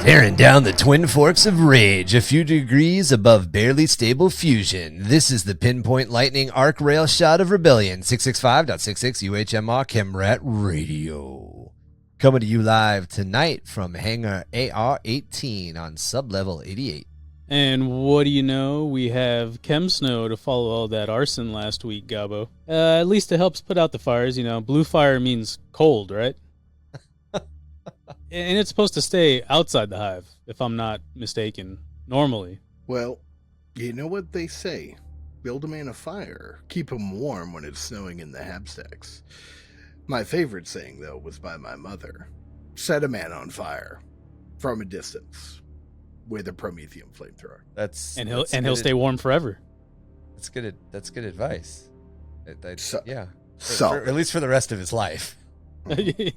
Tearing down the twin forks of rage, a few degrees above barely stable fusion. This is the pinpoint lightning arc rail shot of rebellion. 665.66 UHMR Chemrat Radio. Coming to you live tonight from Hangar AR-18 on sub-level 88. And what do you know? We have Chem Snow to follow all that arson last week, Gobbo. At least it helps put out the fires, you know. Blue fire means cold, right? And it's supposed to stay outside the hive, if I'm not mistaken, normally. Well, you know what they say. Build a man a fire. Keep him warm when it's snowing in the habstacks. My favorite saying, though, was by my mother. Set a man on fire. From a distance. With a Promethean flamethrower. He'll stay warm forever. That's good advice. Yeah. At least for the rest of his life. Yeah.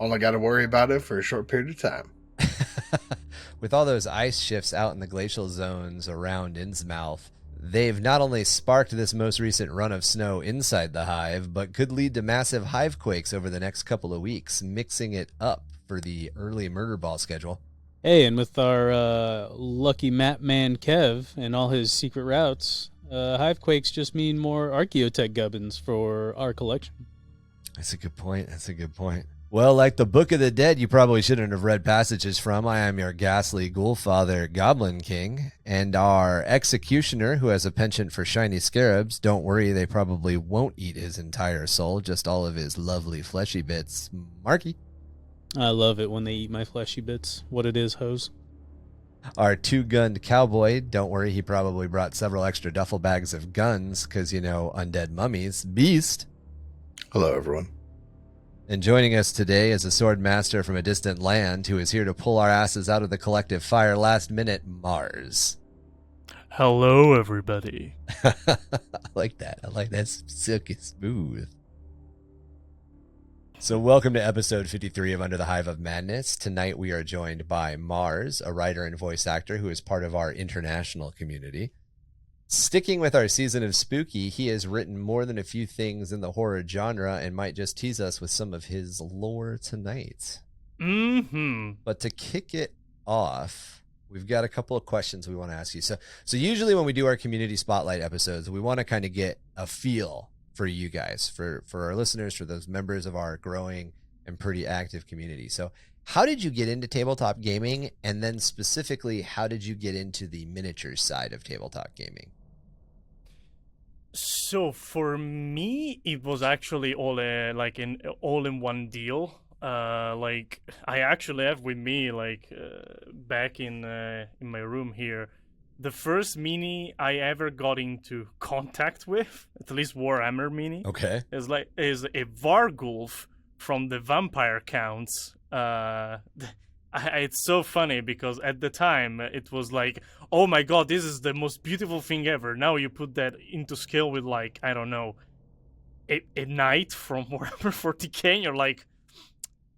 Only got to worry about it for a short period of time. With all those ice shifts out in the glacial zones around Innsmouth, they've not only sparked this most recent run of snow inside the hive, but could lead to massive hive quakes over the next couple of weeks, mixing it up for the early murder ball schedule. Hey, and with our lucky map man Kev and all his secret routes, hive quakes just mean more Archaeotech gubbins for our collection. That's a good point. Well, like the Book of the Dead, you probably shouldn't have read passages from. I am your ghastly ghoul father, Goblin King, and our executioner, who has a penchant for shiny scarabs. Don't worry, they probably won't eat his entire soul, just all of his lovely fleshy bits. Marky. I love it when they eat my fleshy bits. What it is, hoes. Our two-gunned cowboy, don't worry, he probably brought several extra duffel bags of guns, because, you know, undead mummies. Beast. Hello, everyone. And joining us today is a sword master from a distant land who is here to pull our asses out of the collective fire last minute, Mars. Hello, everybody. I like that. It's silky smooth. So welcome to episode 53 of Under the Hive of Madness. Tonight we are joined by Mars, a writer and voice actor who is part of our international community. Sticking with our season of spooky, he has written more than a few things in the horror genre and might just tease us with some of his lore tonight. Mm-hmm. But to kick it off, we've got a couple of questions we want to ask you. So usually when we do our community spotlight episodes, we want to kind of get a feel for you guys, for our listeners, for those members of our growing and pretty active community. So how did you get into tabletop gaming? And then specifically, how did you get into the miniature side of tabletop gaming? So for me, it was actually all in one deal. Like I actually have with me back in my room here, the first mini I ever got into contact with, at least Warhammer mini. Okay, is a Vargulf from the Vampire Counts. It's so funny because at the time it was like, oh my god, this is the most beautiful thing ever. Now you put that into scale with I don't know, a knight from Warhammer 40k, and you're like,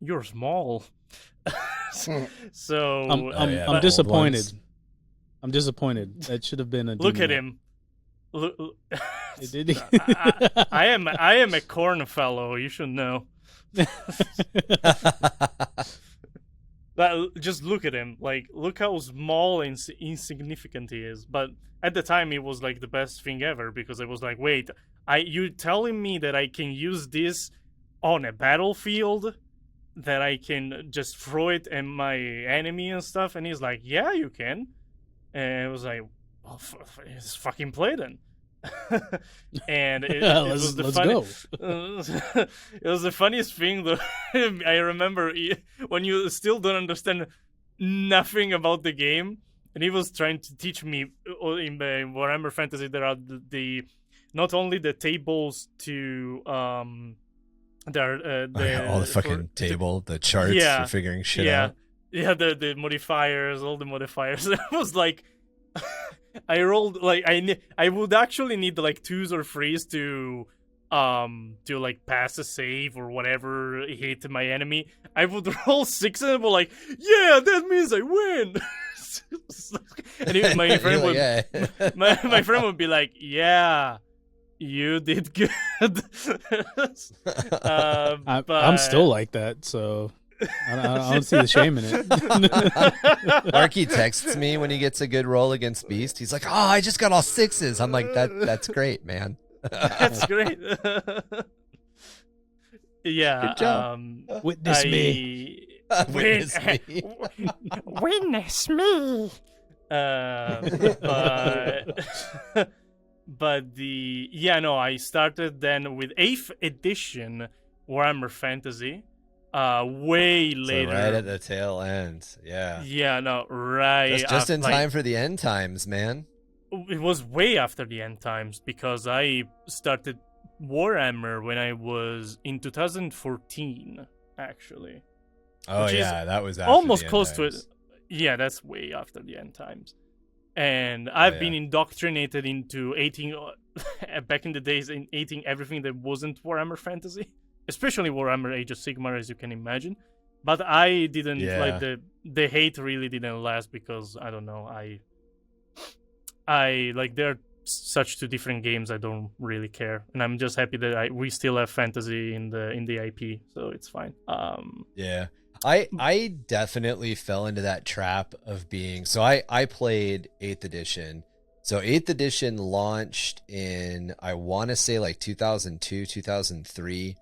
you're small. So I'm disappointed. I'm disappointed. That should have been a. Look at him. Look. Did he? I am a corn fellow. You should know. Just look at him. Look how small and insignificant he is. But at the time, it was the best thing ever because it was wait, you telling me that I can use this on a battlefield, that I can just throw it at my enemy and stuff? And he's like, yeah, you can. And it was like, well, just fucking play then. And it was the it was the funniest thing though. I remember when you still don't understand nothing about the game, and he was trying to teach me in the Warhammer Fantasy. There are the not only the tables to there are all the fucking table, the charts for figuring shit out. Yeah, the modifiers, all the modifiers. It was like. I rolled I would actually need 2s or 3s to pass a save or whatever, hit my enemy. I would roll 6 and be like, yeah, that means I win. And my friend would my friend would be like, yeah, you did good. I'm still like that, so I don't see the shame in it. Marky texts me when he gets a good roll against Beast. He's like, "Oh, I just got all 6s." I'm like, "That's great, man." That's great. Yeah. Good job. Witness me. Witness me. Witness me. But I started then with 8th edition Warhammer Fantasy. Way later. So right at the tail end. Yeah. Yeah, no, right. Just in time for the end times, man. It was way after the end times because I started Warhammer when I was in 2014, actually. Oh Which yeah, is that was after almost the end close to it. times. Yeah, that's way after the end times. And I've been indoctrinated into hating, back in the days, in hating everything that wasn't Warhammer Fantasy, especially Warhammer Age of Sigmar, as you can imagine. But I didn't like the hate really didn't last because I don't know. I like they're such two different games. I don't really care, and I'm just happy that we still have fantasy in the IP, so it's fine. Yeah. I definitely fell into that trap of being so I played 8th edition. So 8th edition launched in I want to say like 2002, 2003,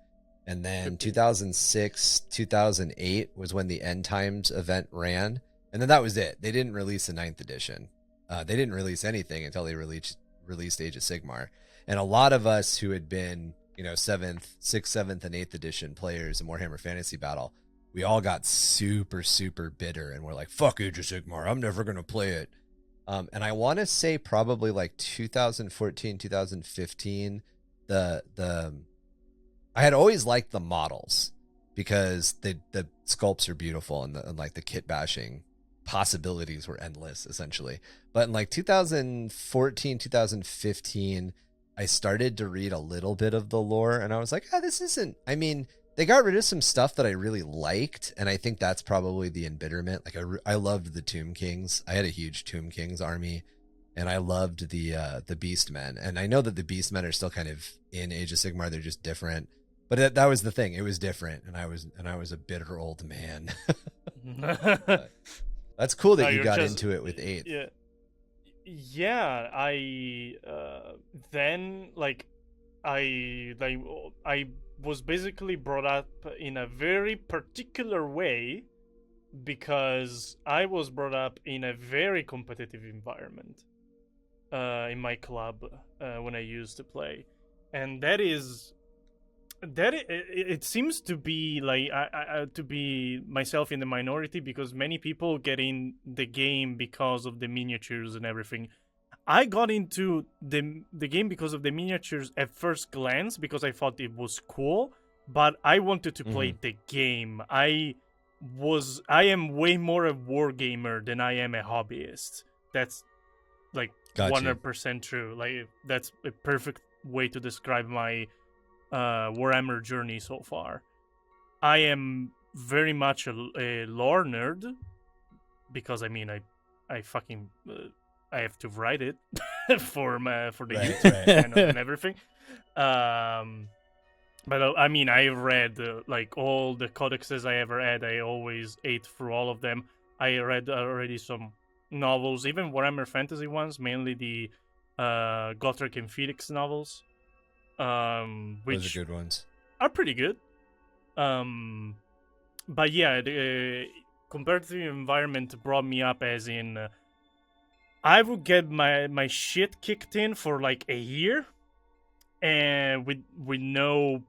and then 2006, 2008 was when the End Times event ran, and then that was it. They didn't release a 9th edition. They didn't release anything until they released Age of Sigmar. And a lot of us who had been, 6th, 7th, and 8th edition players in Warhammer Fantasy Battle, we all got super, super bitter, and we're like, "Fuck Age of Sigmar! I'm never gonna play it." And I want to say probably like 2014, 2015. I had always liked the models because the sculpts are beautiful and the kit bashing possibilities were endless, essentially. But in like 2014, 2015, I started to read a little bit of the lore, and I was like, this isn't. I mean, they got rid of some stuff that I really liked, and I think that's probably the embitterment. Like I loved the Tomb Kings. I had a huge Tomb Kings army, and I loved the Beastmen. And I know that the Beastmen are still kind of in Age of Sigmar. They're just different. But that was the thing. It was different, and I was a bitter old man. That's cool that you got into it with 8th. Yeah. I then I was basically brought up in a very particular way because I was brought up in a very competitive environment in my club when I used to play, and it seems to be like to be myself in the minority because many people get in the game because of the miniatures and everything. I got into the game because of the miniatures at first glance because I thought it was cool, but I wanted to play the game. I am way more a war gamer than I am a hobbyist. That's like 100% true. Like that's a perfect way to describe my Warhammer journey so far. I am very much a lore nerd because I fucking I have to write it for the YouTube channel and everything. But I read like all the codexes I ever had. I always ate through all of them. I read already some novels, even Warhammer Fantasy ones, mainly the Gothic and Phoenix novels. Which Those are good ones. Are pretty good. But yeah, the competitive environment brought me up as in I would get my shit kicked in for like a year, and with no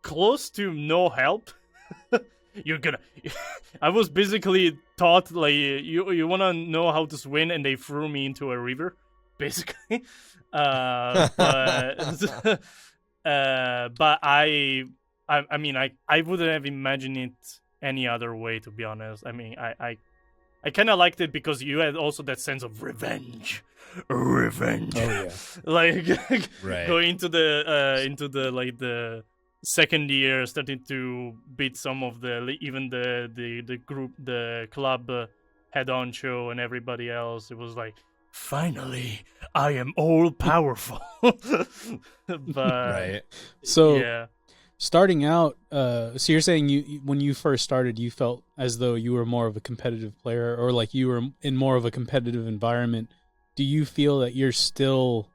close to no help. I was basically taught like you want to know how to swim, and they threw me into a river, basically. But I wouldn't have imagined it any other way, to be honest. I kind of liked it because you had also that sense of revenge. Oh yeah. Like going into the second year, starting to beat some of the group, the club head honcho and everybody else. It was like, finally, I am all powerful. But So yeah. starting out, so you're saying when you first started, you felt as though you were more of a competitive player, or like you were in more of a competitive environment. Do you feel that you're still,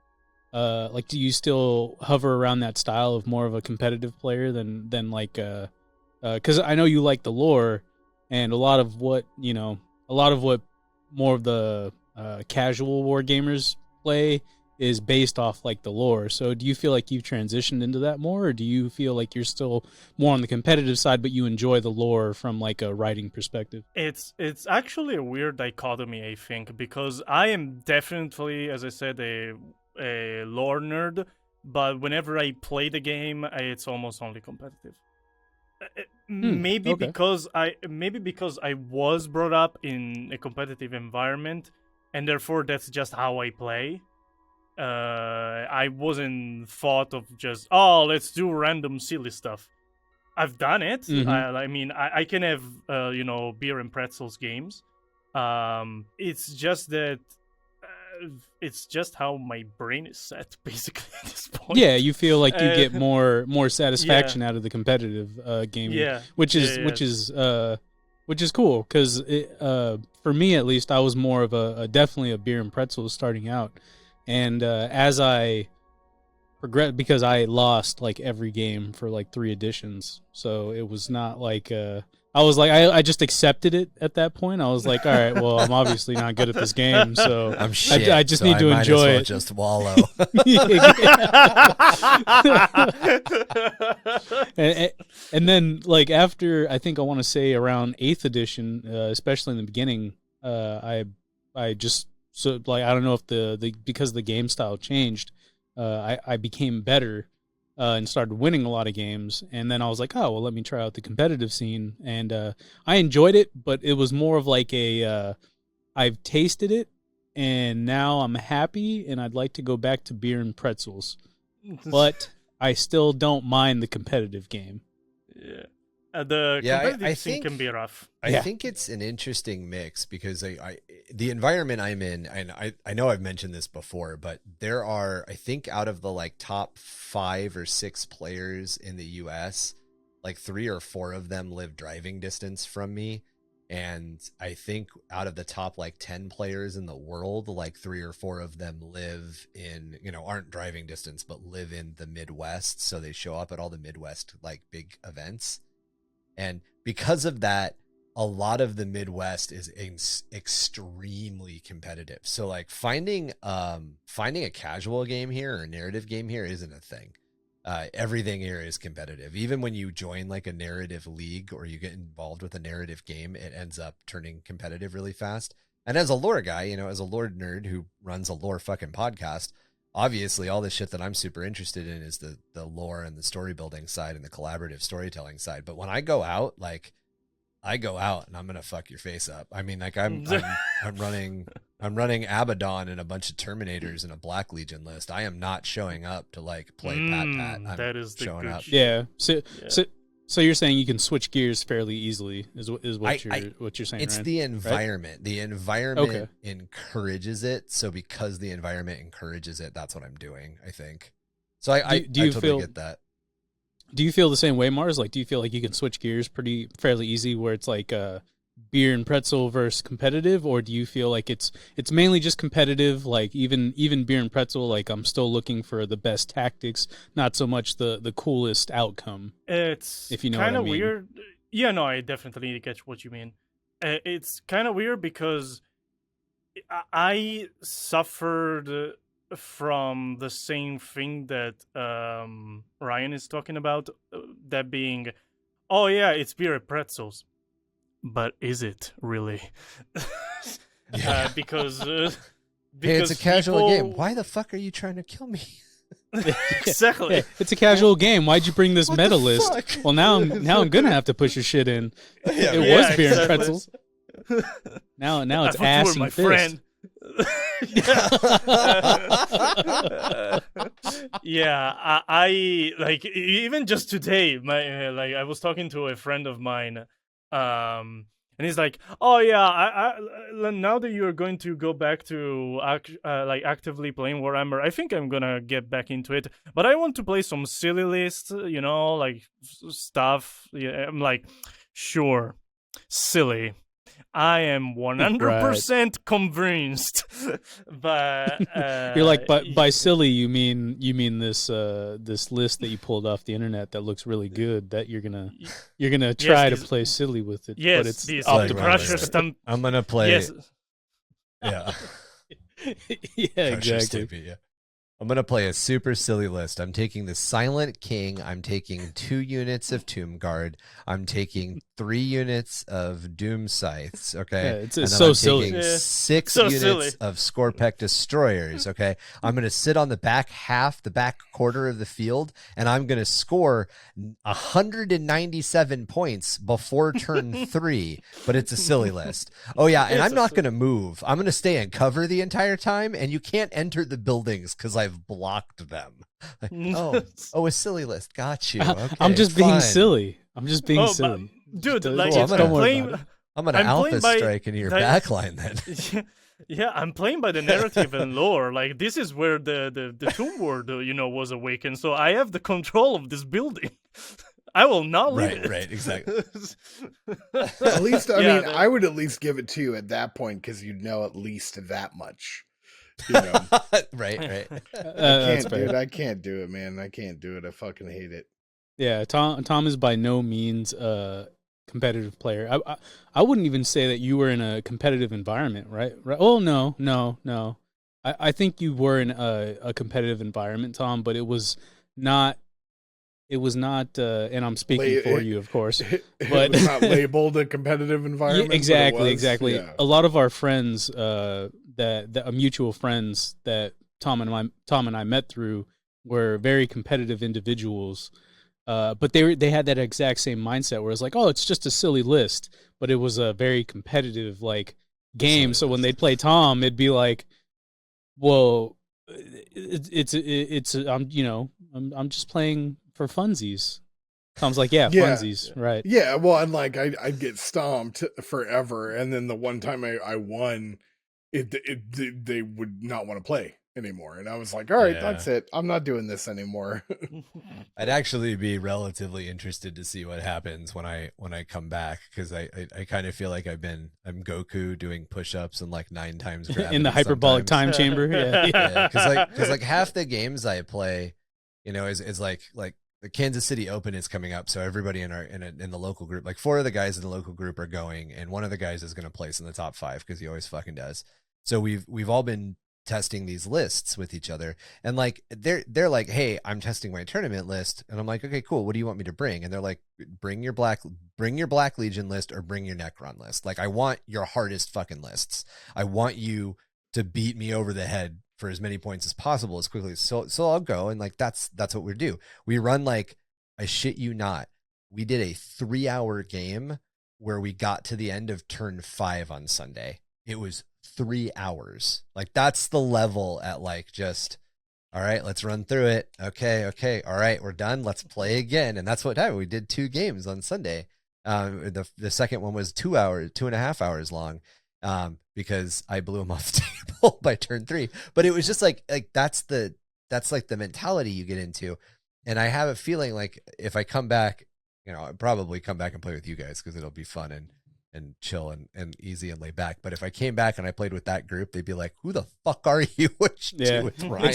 do you still hover around that style of more of a competitive player than like, because I know you like the lore, and a lot of what more of the casual war gamers play is based off like the lore. So do you feel like you've transitioned into that more, or do you feel like you're still more on the competitive side but you enjoy the lore from like a writing perspective? It's actually a weird dichotomy, I think, because I am definitely, as I said, a lore nerd, but whenever I play the game, it's almost only competitive. Maybe okay. because I was brought up in a competitive environment, and therefore that's just how I play. I wasn't thought of just, let's do random silly stuff. I've done it. Mm-hmm. I mean, I can have beer and pretzels games. It's just that it's just how my brain is set, basically, at this point. Yeah, you feel like you get more satisfaction out of the competitive gaming. Yeah, which is cool, because for me at least, I was more of a definitely a beer and pretzels starting out. And as I progressed, because I lost like every game for like 3 editions, so it was not like I was like I just accepted it at that point. I was like, all right, well, I'm obviously not good at this game, so I'm shit, I just need to might enjoy as well it. Just wallow. and then like after, I think I want to say around 8th edition, especially in the beginning, I just. So, like, I don't know if the because the game style changed, I became better and started winning a lot of games. And then I was like, oh, well, let me try out the competitive scene. And I enjoyed it, but it was more of like I've tasted it, and now I'm happy, and I'd like to go back to beer and pretzels. But I still don't mind the competitive game. Yeah. The competitive scene can be rough. I think it's an interesting mix, because the environment I'm in, and I know I've mentioned this before, but there are, I think, out of the like top 5 or 6 players in the US, like 3 or 4 of them live driving distance from me. And I think out of the top like 10 players in the world, like 3 or 4 of them live in, aren't driving distance, but live in the Midwest. So they show up at all the Midwest like big events. And because of that, a lot of the Midwest is extremely competitive. So like finding a casual game here or a narrative game here isn't a thing. Everything here is competitive. Even when you join like a narrative league or you get involved with a narrative game, it ends up turning competitive really fast. And as a lore guy, as a lore nerd who runs a lore fucking podcast, obviously all the shit that I'm super interested in is the lore and the story building side and the collaborative storytelling side. But when I go out, and I'm going to fuck your face up. I mean, like I'm running Abaddon and a bunch of Terminators and a Black Legion list. I am not showing up to like play Pat. That is the showing up. Yeah. So you're saying you can switch gears fairly easily is what you're saying, it's right? the environment. Right? The environment Okay. encourages it. So because the environment encourages it, that's what I'm doing, I think. So I totally get that. Do you feel the same way, Mars? Like, do you feel like you can switch gears fairly easy, where it's like beer and pretzel versus competitive, or do you feel like it's mainly just competitive? Like even beer and pretzel, like I'm still looking for the best tactics, not so much the coolest outcome. It's if you know kind what I of mean. weird. Yeah, no, I definitely get what you mean. It's kind of weird because I suffered from the same thing that Ryan is talking about, that being, oh yeah, it's beer and pretzels, but is it really? Yeah. Because hey, it's a casual game. Why the fuck are you trying to kill me? Exactly. Yeah, it's a casual game. Why'd you bring this What meta the list? fuck? Well, now I'm gonna have to push your shit in. Yeah, It yeah, was beer exactly. and pretzels. Now it's I thought ass you were my and fist. friend. Yeah, I like, even just today, my like I was talking to a friend of mine. And he's like, "Oh yeah, now that you're going to go back to like actively playing Warhammer, I think I'm gonna get back into it. But I want to play some silly lists, like stuff." Yeah, I'm like, "Sure, silly. I am 100% convinced." But you're like, by silly you mean this this list that you pulled off the internet that looks really good that you're gonna try to play silly with it. Yes, but it's these Optipressure stamp. I'm gonna play. Yes. Yeah. Yeah, exactly. Stupid, yeah. I'm going to play a super silly list. I'm taking the Silent King. I'm taking 2 units of Tomb Guard. I'm taking 3 units of Doom Scythes, okay? Yeah, it's and then so I'm silly. taking Yeah. 6 So units silly. of Scorpec Destroyers, okay? I'm going to sit on the back quarter of the field, and I'm going to score 197 points before turn 3, but it's a silly list. Oh, yeah, and I'm not going to move. I'm going to stay in cover the entire time, and you can't enter the buildings because I've blocked them. A silly list. Got you. Okay, I'm just being fine. silly. I'm just being Oh, silly. dude, Just, like Cool, just I'm don't gonna- worry playing. about it. I'm going to I'm alpha playing by strike into your the- backline then. Yeah, I'm playing by the narrative and lore. Like, this is where the Tomb World, was awakened. So I have the control of this building. I will not leave it. Right, exactly. At least, Yeah, I would at least give it to you at that point because you'd know at least that much. You know, right. That's fair. dude. I can't do it, man. I can't do it. I fucking hate it. Yeah, Tom is by no means a competitive player. I wouldn't even say that you were in a competitive environment, right? Oh no. I think you were in a competitive environment, Tom, but it was not. It was not, and I'm speaking for you, of course. It was not labeled a competitive environment. Yeah, exactly, but it was. exactly. Yeah. A lot of our friends, that mutual friends that Tom and I met through, were very competitive individuals. But they had that exact same mindset where it's like, oh, it's just a silly list, but it was a very competitive game. So when they'd play Tom, it'd be like, well, it's I'm just playing for funsies. Tom's like, yeah, funsies, right? Yeah, well, and I'd get stomped forever, and then the one time I won, they would not want to play anymore, and I was like, all right, that's it. I'm not doing this anymore. I'd actually be relatively interested to see what happens when I come back, because I kind of feel like I'm Goku doing push-ups and 9 times gravity in the hyperbolic sometimes. time chamber. Yeah. Because half the games I play, is like the Kansas City Open is coming up, so everybody in the local group, 4 of the guys in the local group are going, and one of the guys is going to place in the top 5 because he always fucking does. So we've all been testing these lists with each other, and they're like, hey, I'm testing my tournament list, and I'm like, okay, cool, what do you want me to bring? And they're like, bring your Black Legion list or bring your Necron list. I want your hardest fucking lists. I want you to beat me over the head for as many points as possible as quickly. So I'll go, and that's what we do. We run I shit you not, we did a 3-hour game where we got to the end of turn 5 on Sunday. It was 3 hours. That's the level at just, all right, let's run through it. Okay. All right, we're done. Let's play again. And that's what happened. We did 2 games on Sunday. The second one was 2.5 hours long. Because I blew him off the table by turn 3. But it was just that's the mentality you get into. And I have a feeling if I come back, I'd probably come back and play with you guys because it'll be fun and chill and easy and laid back. But if I came back and I played with that group, they'd be like, who the fuck are you? What you do with Ryan?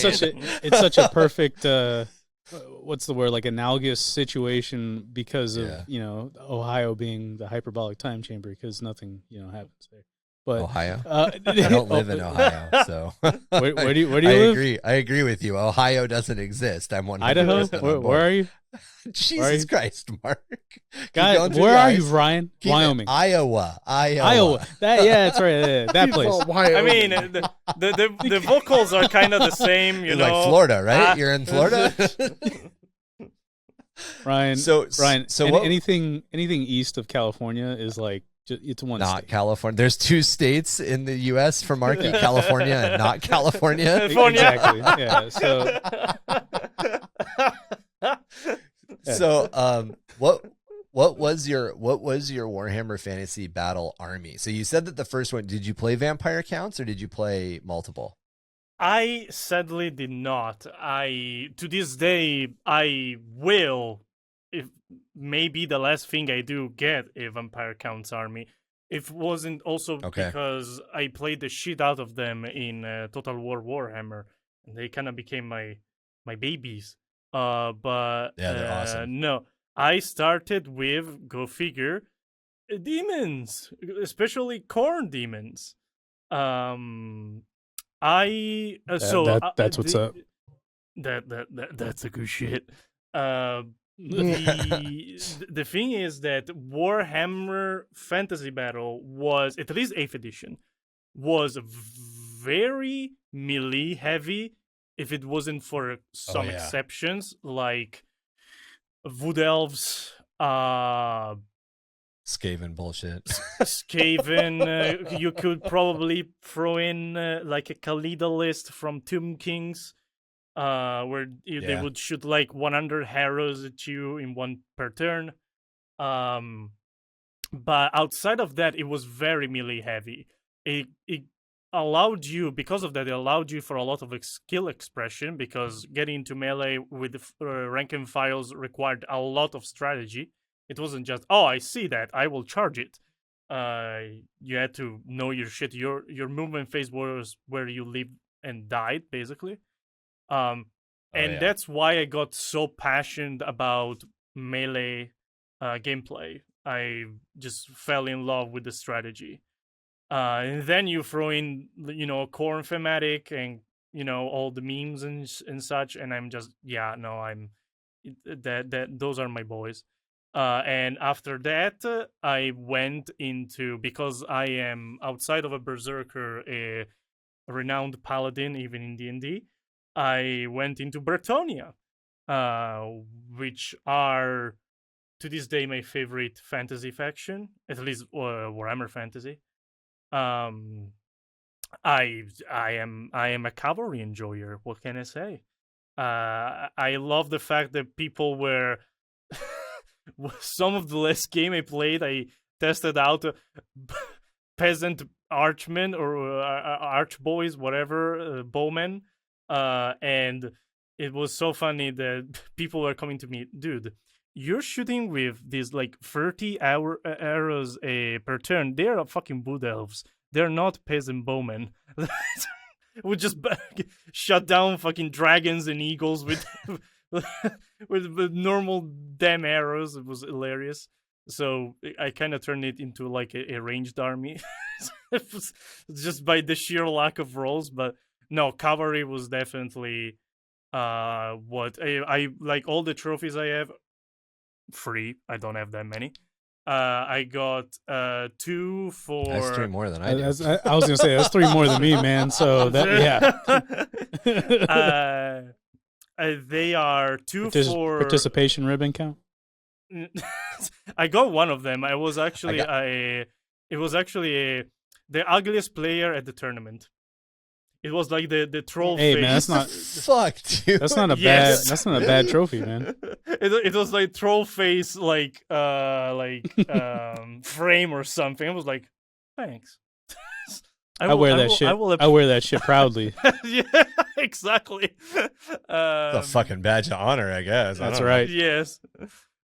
It's such a perfect what's the word, analogous situation because of Ohio being the hyperbolic time chamber, because nothing happens there. But Ohio? I don't live in Ohio, so where do you live? Agree. I agree with you. Ohio doesn't exist. I'm 100% Idaho? on board. Where are you? Jesus Christ, Mark. God, where are you, Ryan? Wyoming. Iowa. That's right. Yeah, that place. I mean, the vocals are kind of the same, You're like Florida, right? You're in Florida. Ryan. So anything east of California is it's one not state. California. There's 2 states in the U.S. for Marky, California and not California. Exactly. Yeah. So. So, what what was your Warhammer Fantasy Battle army? So you said that the first one, did you play vampire counts or did you play multiple? I sadly did not. To this day I will, if maybe the last thing I do, get a vampire counts army. It wasn't also because I played the shit out of them in Total War Warhammer, and they kind of became my babies. But yeah, they're awesome. No, I started with, go figure, demons, especially corn demons. That's what's up. That's a good shit. The thing is that Warhammer Fantasy Battle was, at least 8th edition, was very melee heavy. If it wasn't for some exceptions like Wood Elves, Skaven bullshit. Skaven, you could probably throw in like a Khalida list from Tomb Kings, where they would shoot like 100 arrows at you in one per turn. But outside of that, it was very melee heavy. It allowed you, because of that, it allowed you for a lot of skill expression, because getting into melee with rank and files required a lot of strategy. It wasn't just, oh, I see that, I will charge it. You had to know your shit. Your movement phase was where you lived and died, basically. That's why I got so passionate about melee gameplay. I just fell in love with the strategy. And then you throw in, corn thematic and, all the memes and such, and I'm just, those are my boys. And after that, I went into, because I am, outside of a berserker, a renowned paladin, even in D&D, I went into Bretonia, which are, to this day, my favorite fantasy faction, at least Warhammer Fantasy. I am a cavalry enjoyer. What can I say? I love the fact that people were some of the last game I played, I tested out peasant archmen or archboys, whoever, bowmen, and it was so funny that people were coming to me, dude, you're shooting with these like 30 arrows per turn. They're fucking wood elves. They're not peasant bowmen. Would just shut down fucking dragons and eagles with with normal damn arrows. It was hilarious. So I kind of turned it into like a ranged army. It was just by the sheer lack of rolls. But no, cavalry was definitely what I like. All the trophies I have free. I don't have that many. I got 2 for. That's 3 more than I do. I was gonna say that's 3 more than me, man. So that they are 2 for participation ribbon count. I got one of them. I was actually the ugliest player at the tournament. It was like the troll face. Man, that's not fuck, dude. That's not a bad. That's not a bad trophy, man. It was like troll face, like frame or something. I was like, thanks. I wear that shit. I wear that shit proudly. Yeah, exactly. The fucking badge of honor, I guess. That's right. Yes.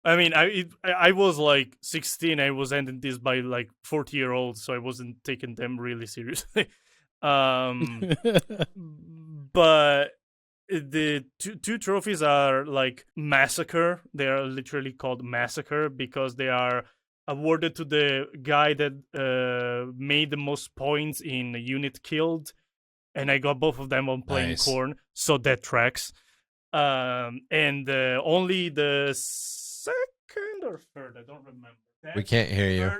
I mean, I was like 16. I was ending this by like 40-year-olds, so I wasn't taking them really seriously. But the two trophies are like Massacre. They are literally called Massacre because they are awarded to the guy that made the most points in a unit killed, and I got both of them on playing Khorne, so that tracks. And only the second or third, I don't remember. We can't hear you.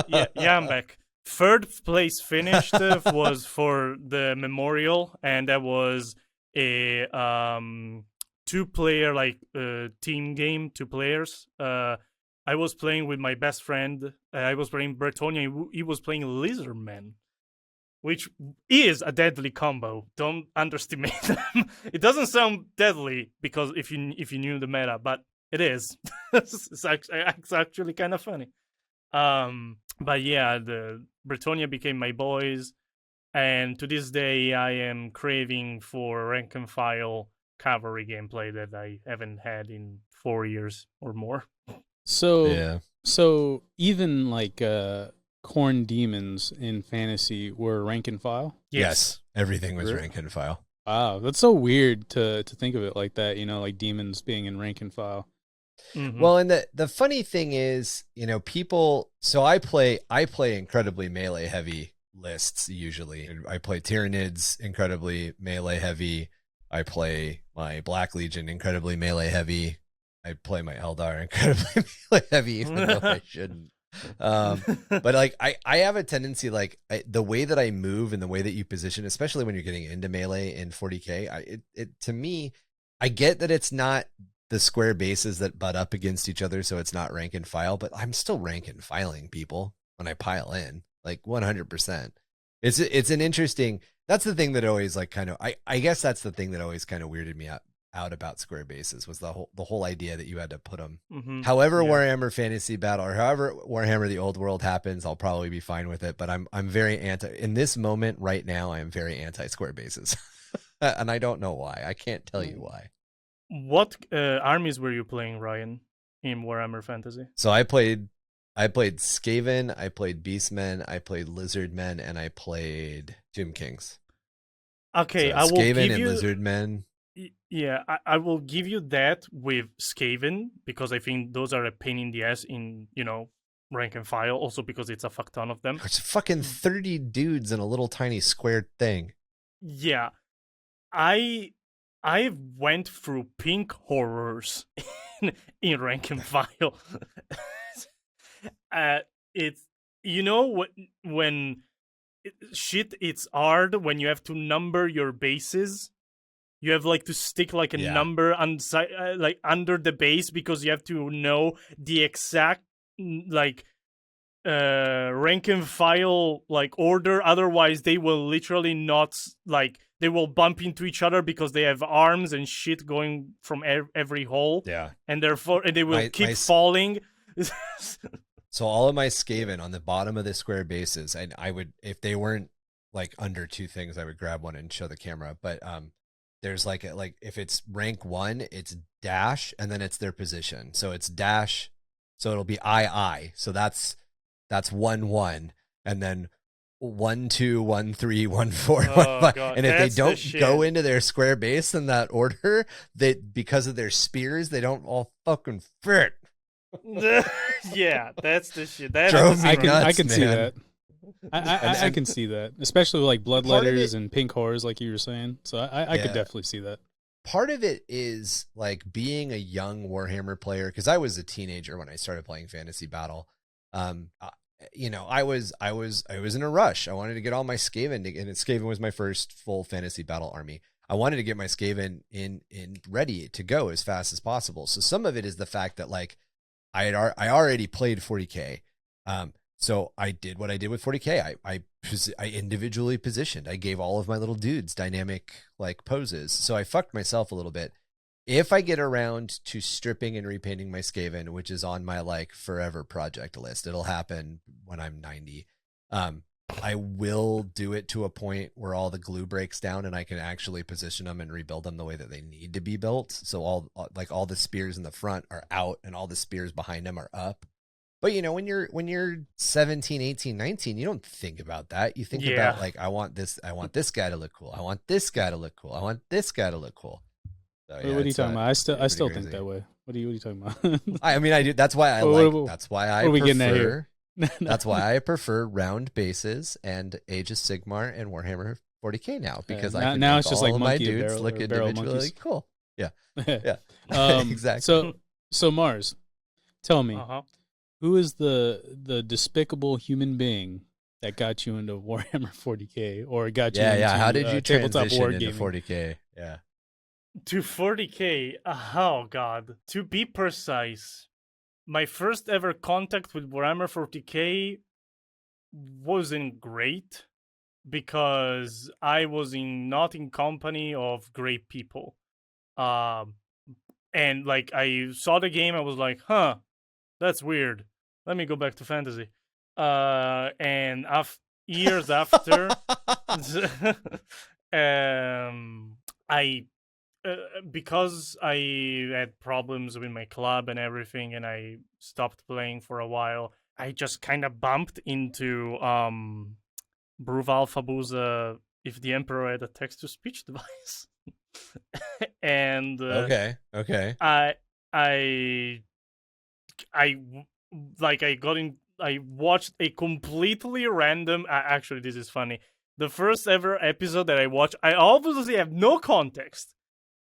Yeah, I'm back. Third place finished was for the memorial, and that was a 2-player like team game, 2 players. I was playing with my best friend. I was playing Bretonia. He was playing Lizardman, which is a deadly combo. Don't underestimate them. It doesn't sound deadly because if you knew the meta, but It is. It's actually kind of funny. But yeah, the Bretonia became my boys, and to this day, I am craving for rank and file cavalry gameplay that I haven't had in 4 years or more. So Yeah. so even like corn demons in fantasy were rank and file. Yes. Everything was Really? rank and file. Wow, that's so weird to think of it like that. You know, like demons being in rank and file. Mhm. Well, and the funny thing is, people. So I play incredibly melee heavy lists usually. I play Tyranids incredibly melee heavy. I play my Black Legion incredibly melee heavy. I play my Eldar incredibly melee heavy, even though I shouldn't. But like I have a tendency, like the way that I move and the way that you position, especially when you're getting into melee in 40k, it to me, I get that it's not the square bases that butt up against each other, so it's not rank and file, but I'm still rank and filing people when I pile in, like 100%. It's an interesting. That's the thing that always like kind of I guess that's the thing that always kind of weirded me out about square bases was the whole idea that you had to put them. Mhm. However, Yeah. Warhammer Fantasy Battle or however Warhammer the Old World happens, I'll probably be fine with it. But I'm very in this moment right now. I am very anti square bases, and I don't know why. I can't tell you why. What armies were you playing, Ryan, in Warhammer Fantasy? So I played Skaven, I played Beastmen, I played Lizardmen, and I played Tomb Kings. Okay, So I will Skaven give and you. Lizardmen. Yeah, I will give you that with Skaven because I think those are a pain in the ass in rank and file. Also because it's a fuck ton of them. It's fucking 30 dudes in a little tiny square thing. Yeah, I went through pink horrors in rank and file. It's when shit it's hard when you have to number your bases. You have like to stick like a Yeah. number like under the base because you have to know the exact like rank and file like order. Otherwise, they will literally not like they will bump into each other because they have arms and shit going from every hole, Yeah. and therefore they will My- keep my- falling. So all of my Skaven on the bottom of the square bases, and I would, if they weren't like under two things, I would grab one and show the camera. But there's like if it's rank 1, it's dash and then it's their position. So it's dash, so it'll be I. So that's 1-1, and then 1-2, 1-3, 1-4, Oh, 1-5. God, And if they that's the don't shit. go into their square base in that order, they because of their spears, they don't all fucking fit. Yeah, that's the shit. That's Drove the me zero. nuts, I can see man. that. I can see that, especially with, like bloodletters and pink horrors, like you were saying. So I could Yeah. definitely see that. Part of it is like being a young Warhammer player, because I was a teenager when I started playing Fantasy Battle. I was in a rush. I wanted to get all my Skaven, and Skaven was my first full Fantasy Battle army. I wanted to get my Skaven in ready to go as fast as possible. So some of it is the fact that like I already played 40k. So I did what I did with 40k. I individually positioned. I gave all of my little dudes dynamic like poses. So I fucked myself a little bit. If I get around to stripping and repainting my Skaven, which is on my like forever project list, it'll happen when I'm 90. I will do it to a point where all the glue breaks down and I can actually position them and rebuild them the way that they need to be built. So all the spears in the front are out and all the spears behind them are up. But when you're 17, 18, 19, you don't think about that. You think about like, I want this guy to look cool. I want this guy to look cool. I want this guy to look cool. So, What are you talking about? I still pretty think crazy. that way. What are you talking about? I mean, I do. That's why I that's why I what are we prefer. getting at here? That's why I prefer round bases and Age of Sigmar and Warhammer 40k now, because I can now make it's just all like of my monkey dudes barrel, look or barrel individually monkeys. cool. Yeah, yeah, exactly. So Mars, tell me, Uh-huh. who is the despicable human being that got you into Warhammer 40k or got you into How did you tabletop transition into wargaming? 40k? Yeah. To 40k. Oh god. To be precise, my first ever contact with Warhammer 40k wasn't great because I was not in company of great people. and like I saw the game, I was like, huh, that's weird. Let me go back to fantasy. And years after, I because I had problems with my club and everything, and I stopped playing for a while. I just kind of bumped into Bruval Fabuza if the Emperor had a text-to-speech device, and Okay. I watched a completely random. Actually, this is funny. The first ever episode that I watched, I obviously have no context.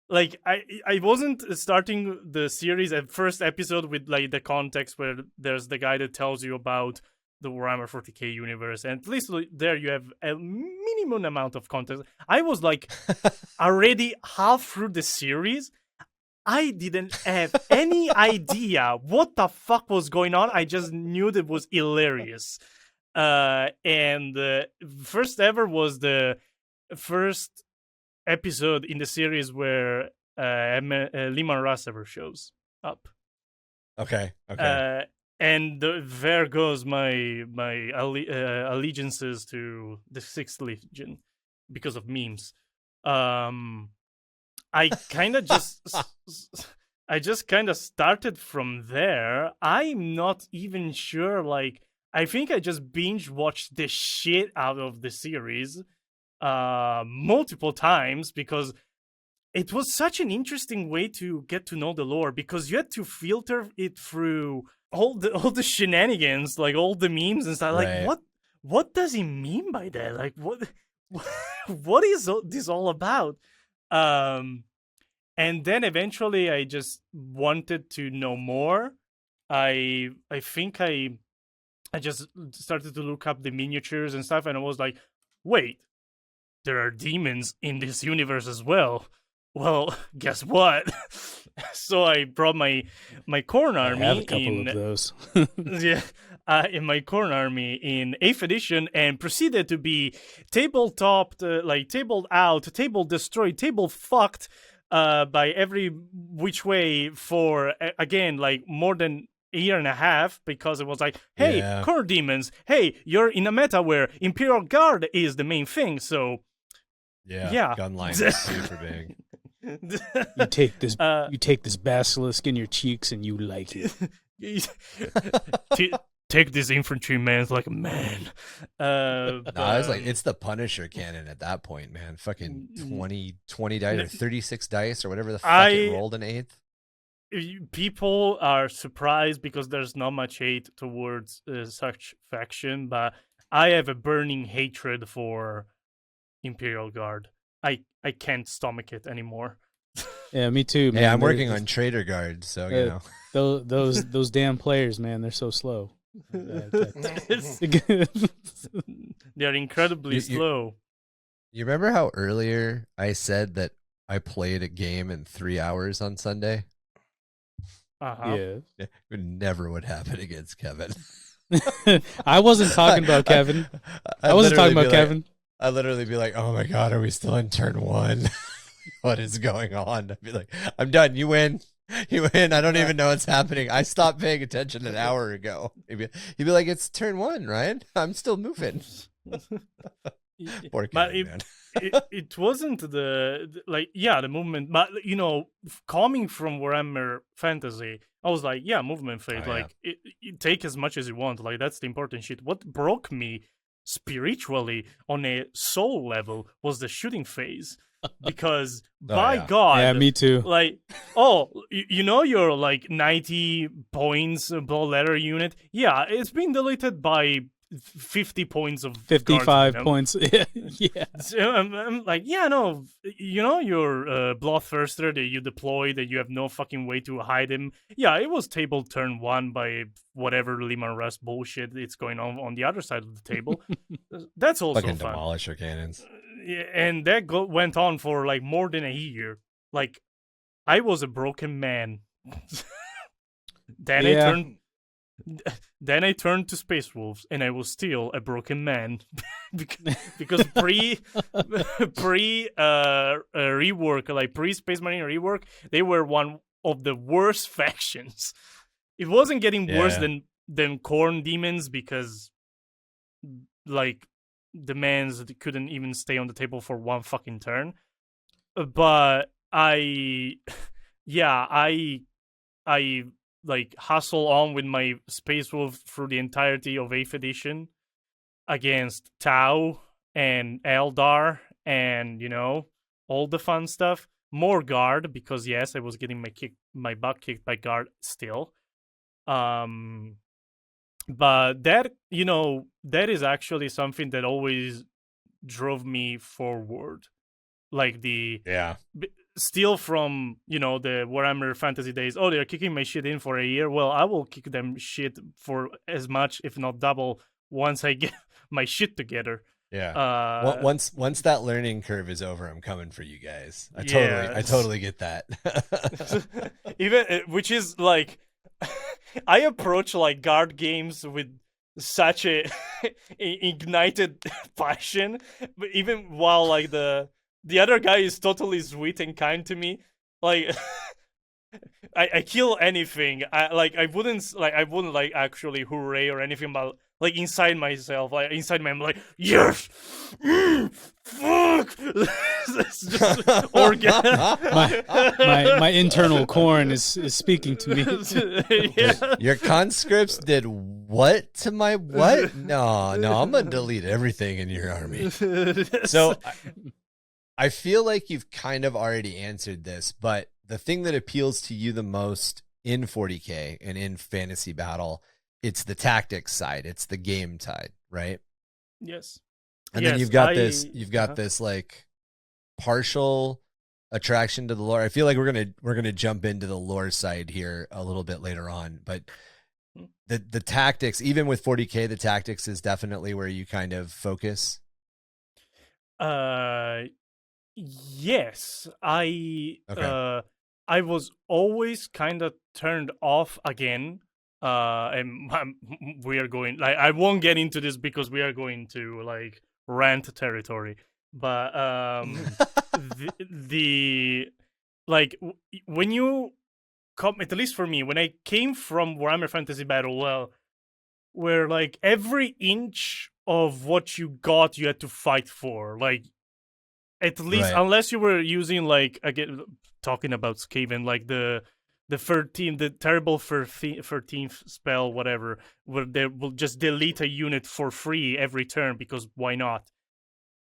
Like I wasn't starting the series at first episode with like the context where there's the guy that tells you about the Warhammer 40k universe, and at least there you have a minimum amount of context. I was like already half through the series. I didn't have any idea what the fuck was going on. I just knew that it was hilarious. And first ever was the first episode in the series where Lehman Russ ever shows up. Okay. And there goes my allegiances to the Sixth Legion because of memes. I kind of just kind of started from there. I'm not even sure. Like, I think I just binge watched the shit out of the series multiple times because it was such an interesting way to get to know the lore, because you had to filter it through all the shenanigans, like all the memes and stuff. Right. Like, what does he mean by that? Like, what is this all about? And then eventually I just wanted to know more. I think I just started to look up the miniatures and stuff, and I was like, wait, there are demons in this universe as well. Well, guess what? So I brought my Khorn army. I have a couple of those. In my Khorn army in 8th edition, and proceeded to be tabletopped, like tabled out, table destroyed, table fucked by every which way for, again, like more than a year and a half, because it was like, hey, Khorn demons, hey, you're in a meta where Imperial Guard is the main thing, so yeah. Gunline is super big. You take this basilisk in your cheeks and you like it. Take this infantry man like a man. I was like, it's the Punisher cannon at that point, man. Fucking 20 dice or 36 dice or whatever the fuck it rolled in 8th. People are surprised because there's not much hate towards such faction, but I have a burning hatred for Imperial Guard. I can't stomach it anymore. Yeah, me too, man. Yeah, I'm working on Trader Guard, so you know. Those damn players, man, they're so slow. They're incredibly slow. You remember how earlier I said that I played a game in 3 hours on Sunday? Yeah. It never would happen against Kevin. I wasn't talking about Kevin. I wasn't talking about Kevin. I'd literally be like, oh my God, are we still in turn 1? What is going on? I'd be like, I'm done. You win. You win. I don't even know what's happening. I stopped paying attention an hour ago. He'd be like, it's turn 1, Ryan. I'm still moving. Poor Kevin, man. It wasn't the movement, but you know, coming from Warhammer Fantasy, I was like, yeah, movement phase, you take as much as you want, like that's the important shit. What broke me spiritually on a soul level was the shooting phase, because God, yeah, me too. Like, you know, your like 90 points blood letter unit, yeah, it's been deleted by 50 points of 55 points. Yeah. So I'm like, yeah, no, you know, your bloodthirster that you deploy that you have no fucking way to hide him. Yeah, it was table turn 1 by whatever Lehman Russ bullshit it's going on the other side of the table. That's also fucking fun. Demolisher cannons. Yeah, and that went on for like more than a year. Like, I was a broken man. Then I turned to Space Wolves, and I was still a broken man because pre rework, like pre Space Marine rework, they were one of the worst factions. It wasn't getting worse Yeah. than Khorne demons because like the mans couldn't even stay on the table for one fucking turn. But I like hustle on with my Space Wolf through the entirety of 8th edition against Tau and Eldar and, you know, all the fun stuff. More guard, because yes, I was getting my butt kicked by guard still. But that, you know, that is actually something that always drove me forward. Like still from, you know, the Warhammer Fantasy days. Oh, they're kicking my shit in for a year. Well, I will kick them shit for as much, if not double, once I get my shit together. Yeah. Once that learning curve is over, I'm coming for you guys. I totally get that. Even which is like, I approach like guard games with such a ignited passion, but even while like the other guy is totally sweet and kind to me, like I kill anything. I wouldn't like actually hooray or anything, but like inside myself, like inside me, I'm like, yes, fuck. It's just my internal Khorne is speaking to me. Yeah. Your conscripts did what to my what? No, I'm gonna delete everything in your army. So I feel like you've kind of already answered this, but the thing that appeals to you the most in 40k and in Fantasy Battle, it's the tactics side, it's the game side, right? Yes. And then you've got this like partial attraction to the lore. I feel like we're gonna jump into the lore side here a little bit later on, but the tactics, even with 40k, the tactics is definitely where you kind of focus. Yes, I was always kind of turned off again. And we are going, like, I won't get into this because we are going to like rant territory. But when you come, at least for me, when I came from Warhammer Fantasy Battle, well, where like every inch of what you got, you had to fight for, like. At least, right. Unless you were using, like, again, talking about Skaven, like the 13, the terrible 13th spell, whatever, where they will just delete a unit for free every turn, because why not?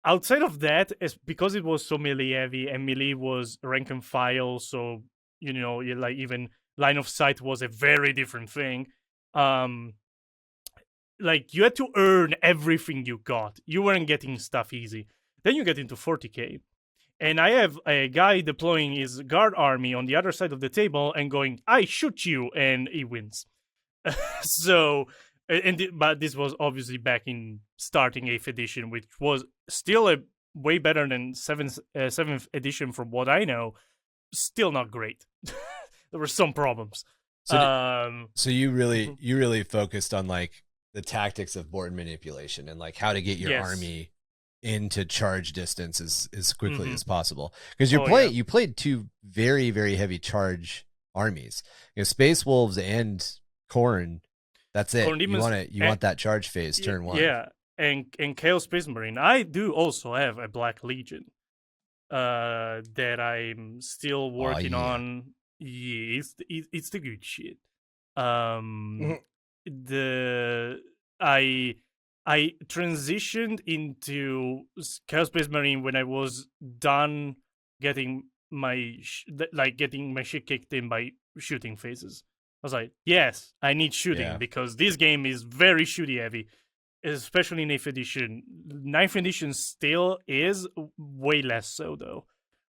Outside of that, because it was so melee heavy, and melee was rank and file, so, you know, like, even line of sight was a very different thing. Like, you had to earn everything you got. You weren't getting stuff easy. Then you get into 40k, and I have a guy deploying his guard army on the other side of the table and going, "I shoot you," and he wins. So, but this was obviously back in starting 8th edition, which was still a way better than 7th edition from what I know. Still not great. There were some problems. So you really focused on like the tactics of board manipulation and like how to get your army into charge distance as quickly as possible, because you played two very, very heavy charge armies, you know, Space Wolves and Khorne. That's it. You want that charge phase turn one. Yeah, and Chaos Space Marine. I do also have a Black Legion that I'm still working on. Yeah, it's the good shit. I transitioned into Chaos Space Marine when I was done getting my shit kicked in by shooting phases. I was like, yes, I need shooting because this game is very shooty heavy, especially in 8th edition. 9th edition still is, way less so though,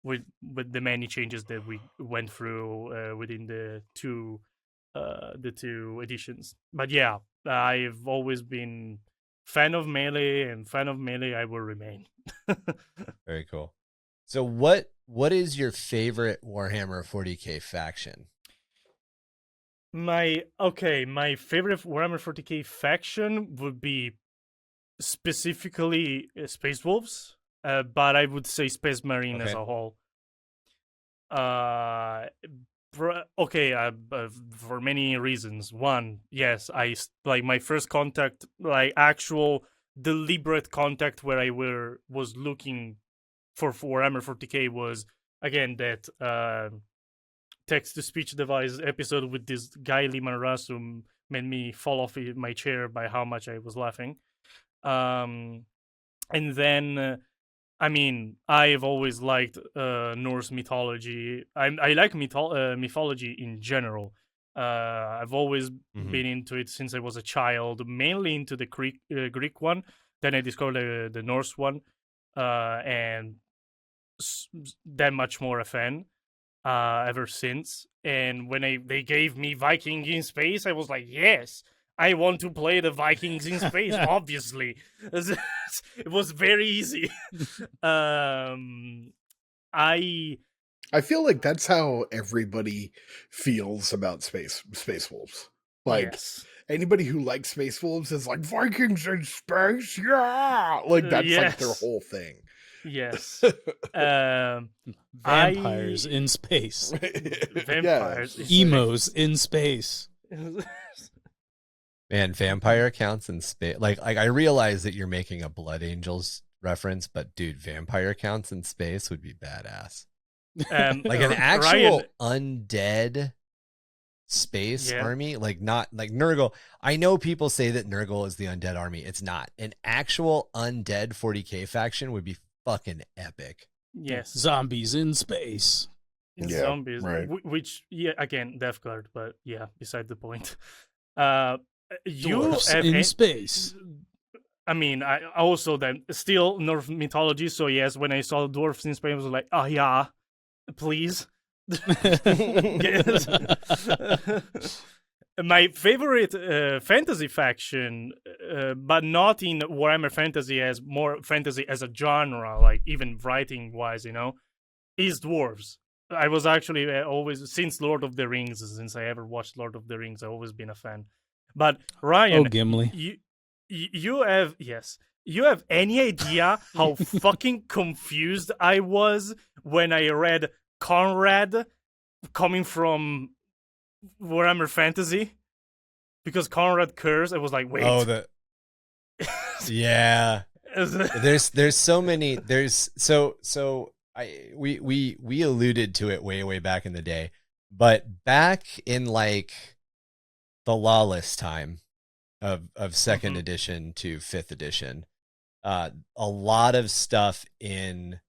with the many changes that we went through within the two editions. But yeah, I've always been fan of melee, and fan of melee I will remain. Very cool. So what is your favorite Warhammer 40k faction? My favorite Warhammer 40k faction would be specifically Space Wolves, but I would say Space Marine as a whole. for many reasons. One, yes, like my first contact, like actual deliberate contact where I was looking for Warhammer 40k was again that text-to-speech device episode with this guy Liman Rasu made me fall off my chair by how much I was laughing. And then, I mean, I've always liked Norse mythology. I like mythology in general. I've always been into it since I was a child, mainly into the Greek one. Then I discovered the Norse one, and that much more a fan ever since. And when they gave me Viking in space, I was like, yes, I want to play the Vikings in space. Obviously, it was very easy. I feel like that's how everybody feels about Space Wolves. Like, yes. Anybody who likes Space Wolves is like, Vikings in space, yeah! Like, that's like their whole thing. Yes. Vampires in space. Vampires. Emos in space. Man, vampire counts in space. Like I realize that you're making a Blood Angels reference, but dude, vampire counts in space would be badass. Like an actual undead space army, like not like Nurgle. I know people say that Nurgle is the undead army. It's not. An actual undead 40k faction would be fucking epic. Yes, zombies in space. Zombies, right? Which again, Death Guard, but beside the point. Dwarfs in space. I mean, I also then still Norse mythology. So yes, when I saw dwarfs in space, I was like, oh yeah, please. My favorite fantasy faction, but not in Warhammer Fantasy as more fantasy as a genre, like even writing wise, is dwarves. I was actually always, since Lord of the Rings, since I ever watched Lord of the Rings, I've always been a fan. But Ryan, Gimli, you have any idea how fucking confused I was when I read Conrad coming from Warhammer Fantasy? Because Conrad Curse, I was like, wait. Oh, yeah. There's so many. We alluded to it way back in the day, but back in like the lawless time of second edition to 5th edition, a lot of stuff in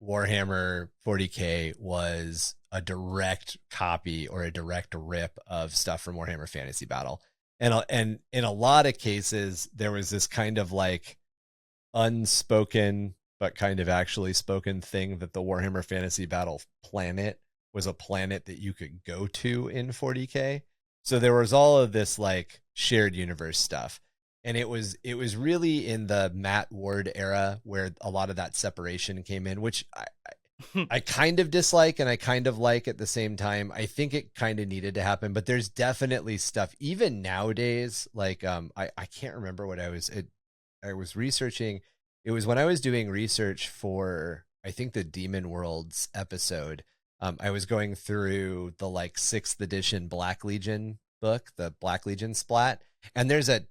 Warhammer 40k was a direct copy or a direct rip of stuff from Warhammer Fantasy Battle. And in a lot of cases, there was this kind of like unspoken, but kind of actually spoken thing that the Warhammer Fantasy Battle planet was a planet that you could go to in 40k. So there was all of this like shared universe stuff. And it was really in the Matt Ward era where a lot of that separation came in, which I kind of dislike and I kind of like at the same time. I think it kind of needed to happen, but there's definitely stuff even nowadays. Like I can't remember what I was researching. It was when I was doing research for, I think, the Demon Worlds episode. I was going through the like 6th edition Black Legion book, the Black Legion splat, and there's a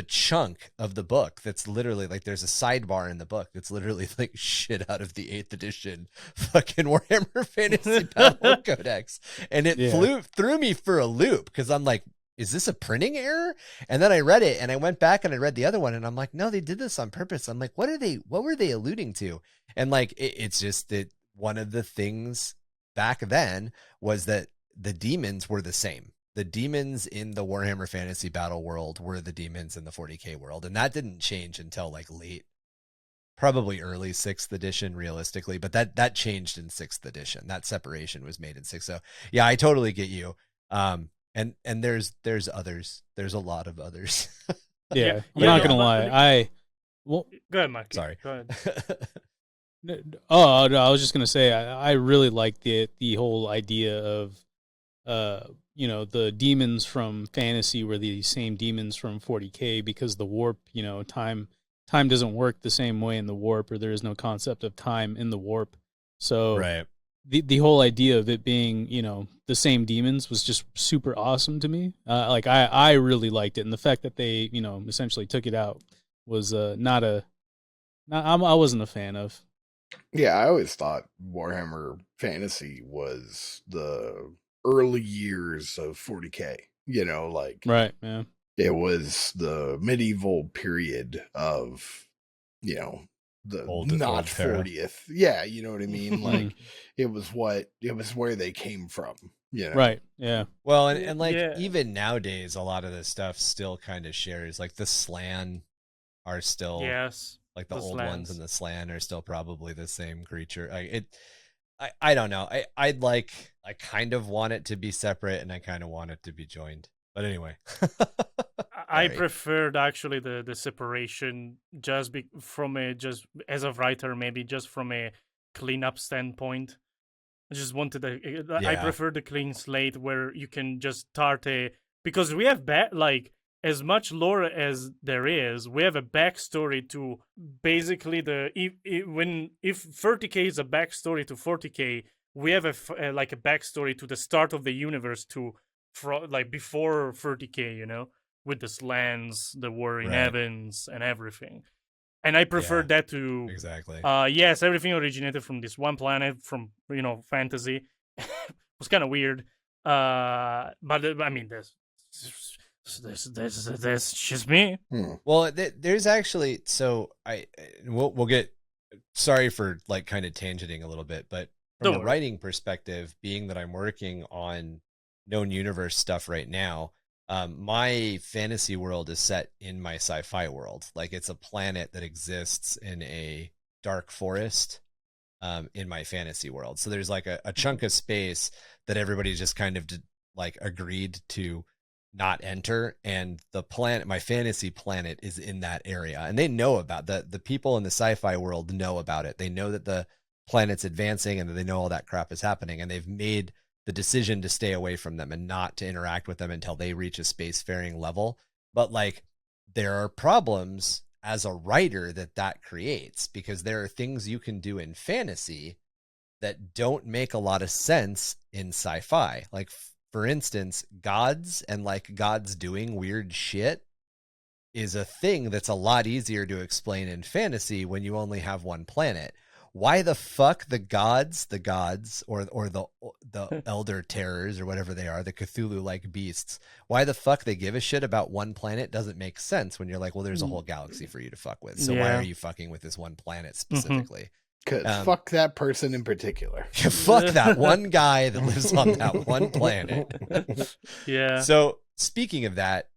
chunk of the book that's literally like, there's a sidebar in the book that's literally like shit out of the 8th edition fucking Warhammer Fantasy Battle Codex, and it threw me for a loop because I'm like, is this a printing error? And then I read it and I went back and I read the other one and I'm like, no, they did this on purpose. I'm like, what were they alluding to? And like, it's just that one of the things back then was that the demons were the same. The demons in the Warhammer Fantasy Battle world were the demons in the 40k world. And that didn't change until like probably early 6th edition realistically, but that changed in 6th edition. That separation was made in 6th. So yeah, I totally get you. And there's others. There's a lot of others. I'm not going to lie. Go ahead, Marky. Sorry. Go ahead. Oh, no, I was just going to say, I really like the whole idea of, the demons from fantasy were the same demons from 40k because the warp, time doesn't work the same way in the warp, or there is no concept of time in the warp. So right. the whole idea of it being, the same demons was just super awesome to me. Like I really liked it, and the fact that they, essentially took it out was I wasn't a fan of. Yeah, I always thought Warhammer Fantasy was the early years of 40k. Right, yeah. It was the medieval period of, the Old not Terra. 40th. Yeah, you know what I mean? Like it was where they came from, Right, yeah. Well, and like Yeah. even nowadays, a lot of this stuff still kind of shares. Like the Slan are still Yes. like the the old ones slants. and the Slan are still probably the same creature. I don't know. I kind of want it to be separate, and I kind of want it to be joined. But anyway, I Sorry. preferred actually the separation from just as a writer, maybe just from a cleanup standpoint. I just wanted I Yeah. prefer the clean slate where you can just start because we have like as much lore as there is, we have a backstory to basically if 30k is a backstory to 40k, we have like a backstory to the start of the universe like before 30k, with the slants, the war in Right. heavens, and everything. And I prefer Yeah. that to Exactly. yes, everything originated from this one planet from fantasy. It was kind of weird, but I mean, that's just me. Well, there's actually we'll get sorry for like kind of tangenting a little bit, but from Don't a worry. writing perspective, being that I'm working on known universe stuff right now, my fantasy world is set in my sci-fi world. Like it's a planet that exists in a dark forest in my fantasy world. So there's like a chunk of space that everybody just kind of like agreed to not enter, and the planet, my fantasy planet, is in that area, and they know about the people in the sci-fi world know about it. They know that the planet's advancing and that they know all that crap is happening, and they've made the decision to stay away from them and not to interact with them until they reach a spacefaring level. But like there are problems as a writer that creates, because there are things you can do in fantasy that don't make a lot of sense in sci-fi. Like for instance, gods and like gods doing weird shit is a thing that's a lot easier to explain in fantasy when you only have one planet. Why the fuck the gods or the elder terrors or whatever they are, the Cthulhu like beasts, why the fuck they give a shit about one planet doesn't make sense when you're like, well, there's a whole galaxy for you to fuck with. So why Yeah. are you fucking with this one planet specifically? Because fuck that person in particular. Fuck that one guy that lives on that one planet. Yeah. So speaking of that,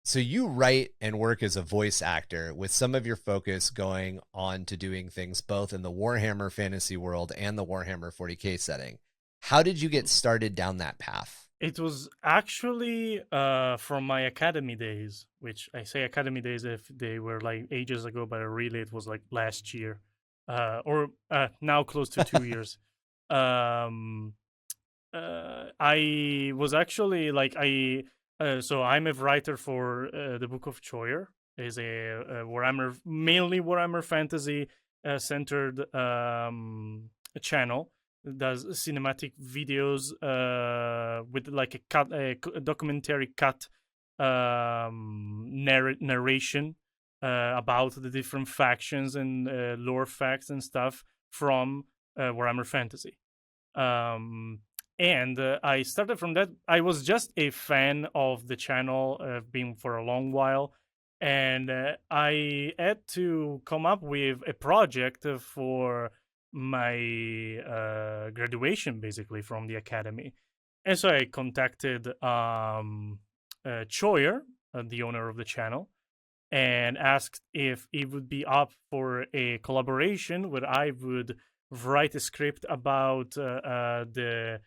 so you write and work as a voice actor, with some of your focus going on to doing things both in the Warhammer fantasy world and the Warhammer 40k setting. How did you get started down that path? It was actually from my academy days, which I say academy days if they were like ages ago, but really it was like last year, or now close to 2 years. I was actually like so I'm a writer for the Book of Choir. Is a Warhammer, mainly Warhammer Fantasy centered channel. Does cinematic videos with like a documentary cut narration about the different factions and lore facts and stuff from Warhammer Fantasy. And I started from that. I was just a fan of the channel, been for a long while, and I had to come up with a project for my graduation, basically, from the academy. And so I contacted Choyer, the owner of the channel, and asked if it would be up for a collaboration where I would write a script about the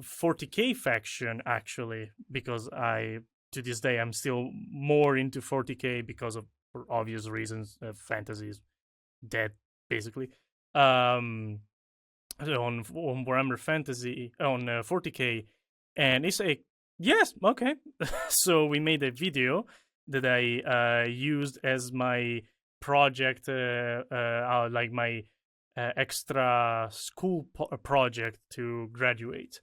40k faction, actually, because to this day I'm still more into 40k because of, for obvious reasons, fantasy is dead basically. On Warhammer Fantasy on 40k, and they say yes, okay. So we made a video that I used as my project, like my extra school project to graduate.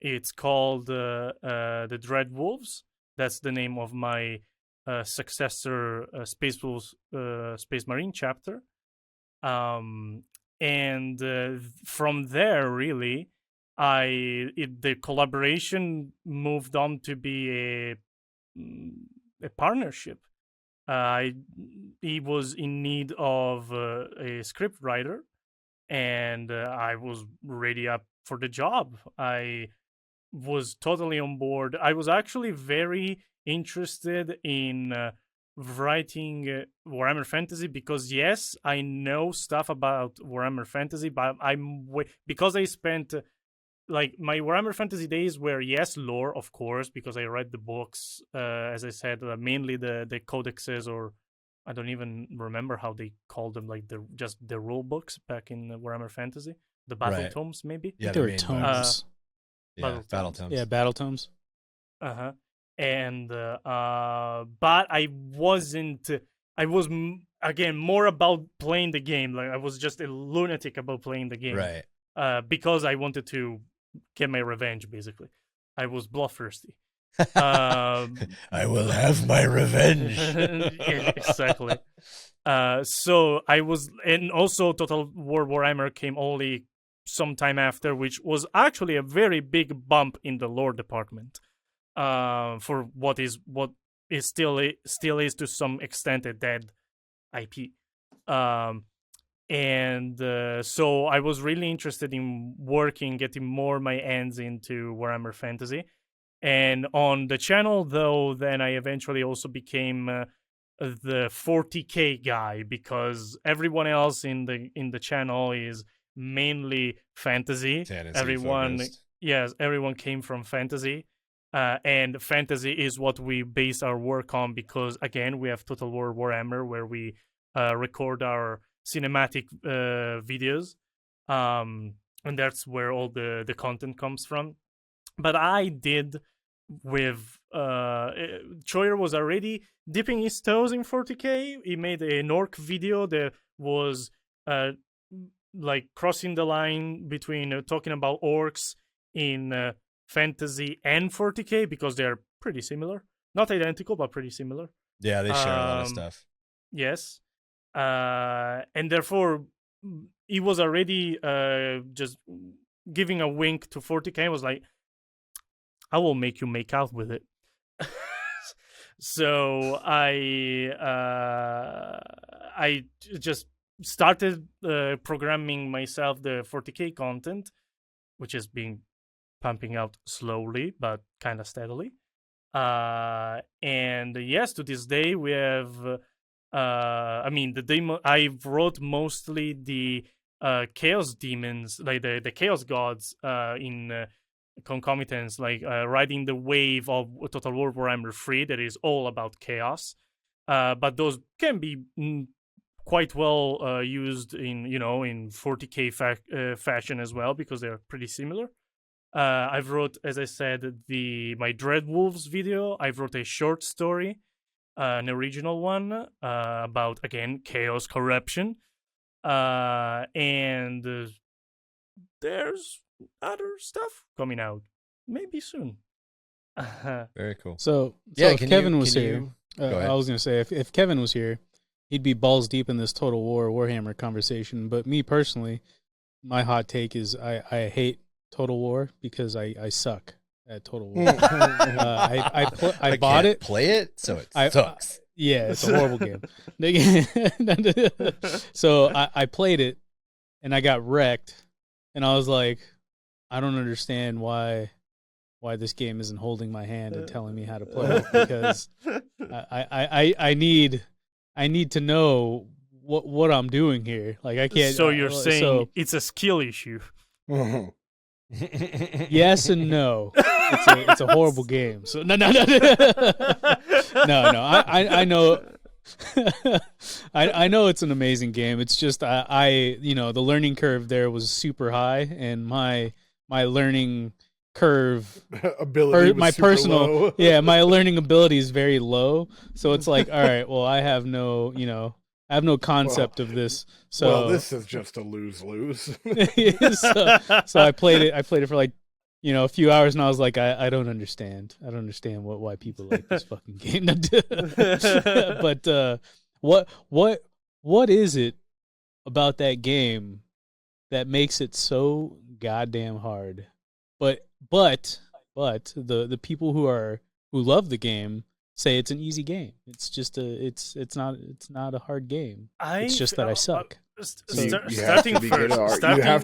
It's called the Dread Wolves. That's the name of my successor Space Wolves Space Marine chapter. And from there, really, the collaboration moved on to be a partnership. He was in need of a script writer, and I was ready up for the job. I was totally on board. I was actually very interested in writing Warhammer Fantasy because yes, I know stuff about Warhammer Fantasy, but because I spent like my Warhammer Fantasy days were yes lore, of course, because I read the books. As I said, mainly the codexes, or I don't even remember how they called them, like just the rule books back in Warhammer Fantasy, the battle tomes, maybe. Yeah, there were tomes. Battle tomes. Yeah, battle tomes. And but I wasn't. I was again more about playing the game. Like I was just a lunatic about playing the game, right? Because I wanted to get my revenge. Basically, I was bloodthirsty. I will have my revenge. Yeah, exactly. So I was, and also Total War Warhammer came only some time after, which was actually a very big bump in the lore department. For what is still is to some extent a dead IP. And so I was really interested in getting more my hands into Warhammer Fantasy. And on the channel, though, then I eventually also became the 40k guy, because everyone else in the channel is mainly fantasy. Everyone came from fantasy. And fantasy is what we base our work on, because again, we have Total War Warhammer, where we record our cinematic videos, and that's where all the content comes from. But I did with Choyer was already dipping his toes in 40k. He made an orc video that was like crossing the line between talking about orcs in fantasy and 40k, because they're pretty similar, not identical, but pretty similar. Yeah, they share a lot of stuff. Yes. And therefore he was already just giving a wink to 40k and was like, I will make you make out with it. So I just started programming myself the 40k content, which is being pumping out slowly but kind of steadily. And yes, to this day we have the demo. I wrote mostly the chaos demons, like the chaos gods in concomitants, like riding the wave of Total War Warhammer 3 that is all about chaos. But those can be quite well used in 40k fashion as well, because they're pretty similar. I've wrote, as I said, my Dread Wolves video. I've wrote a short story, an original one, about, again, chaos corruption. And there's other stuff coming out, maybe soon. Very cool. So if Kevin was here, I was going to say, if Kevin was here, he'd be balls deep in this Total War Warhammer conversation. But me personally, my hot take is I hate Total War because I suck at Total War. I bought it. Play it, so it sucks. Yeah, it's a horrible game. So I played it, and I got wrecked, and I was like, I don't understand why this game isn't holding my hand and telling me how to play it, because I need to know what I'm doing here. Like, I can't. So you're saying it's a skill issue? Yes and no. It's a horrible game. So no. I know. I know it's an amazing game. It's just the learning curve there was super high, and my learning curve ability was my super personal low. my learning ability is very low. So it's like, all right, well, I have no I have no concept of this. So well, this is just a lose-lose. so I played it. I played it for like, a few hours, and I was like, I don't understand. I don't understand why people like this fucking game. But what is it about that game that makes it so goddamn hard? But the people who love the game say it's an easy game. It's just it's not a hard game. It's just that I suck. You have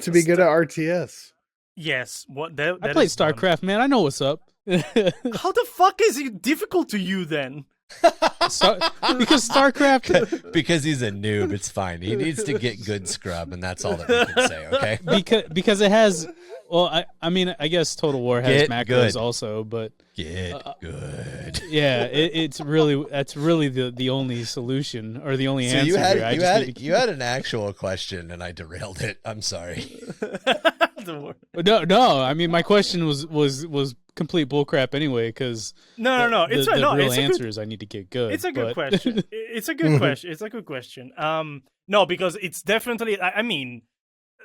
to be good at RTS. Yes, I played StarCraft, man. I know what's up. How the fuck is it difficult to you then? Because StarCraft. Because he's a noob, it's fine. He needs to get good scrub, and that's all that we can say. Okay. Because it has. Well, I mean, I guess Total War has macros good. Also, but get good. Yeah, that's really the only solution or the only answer. You had an actual question, and I derailed it. I'm sorry. No. I mean, my question was complete bullcrap anyway. Because no. It's the real answer is I need to get good. It's a good question. It's a good question. It's a good question. No, because it's definitely. I mean.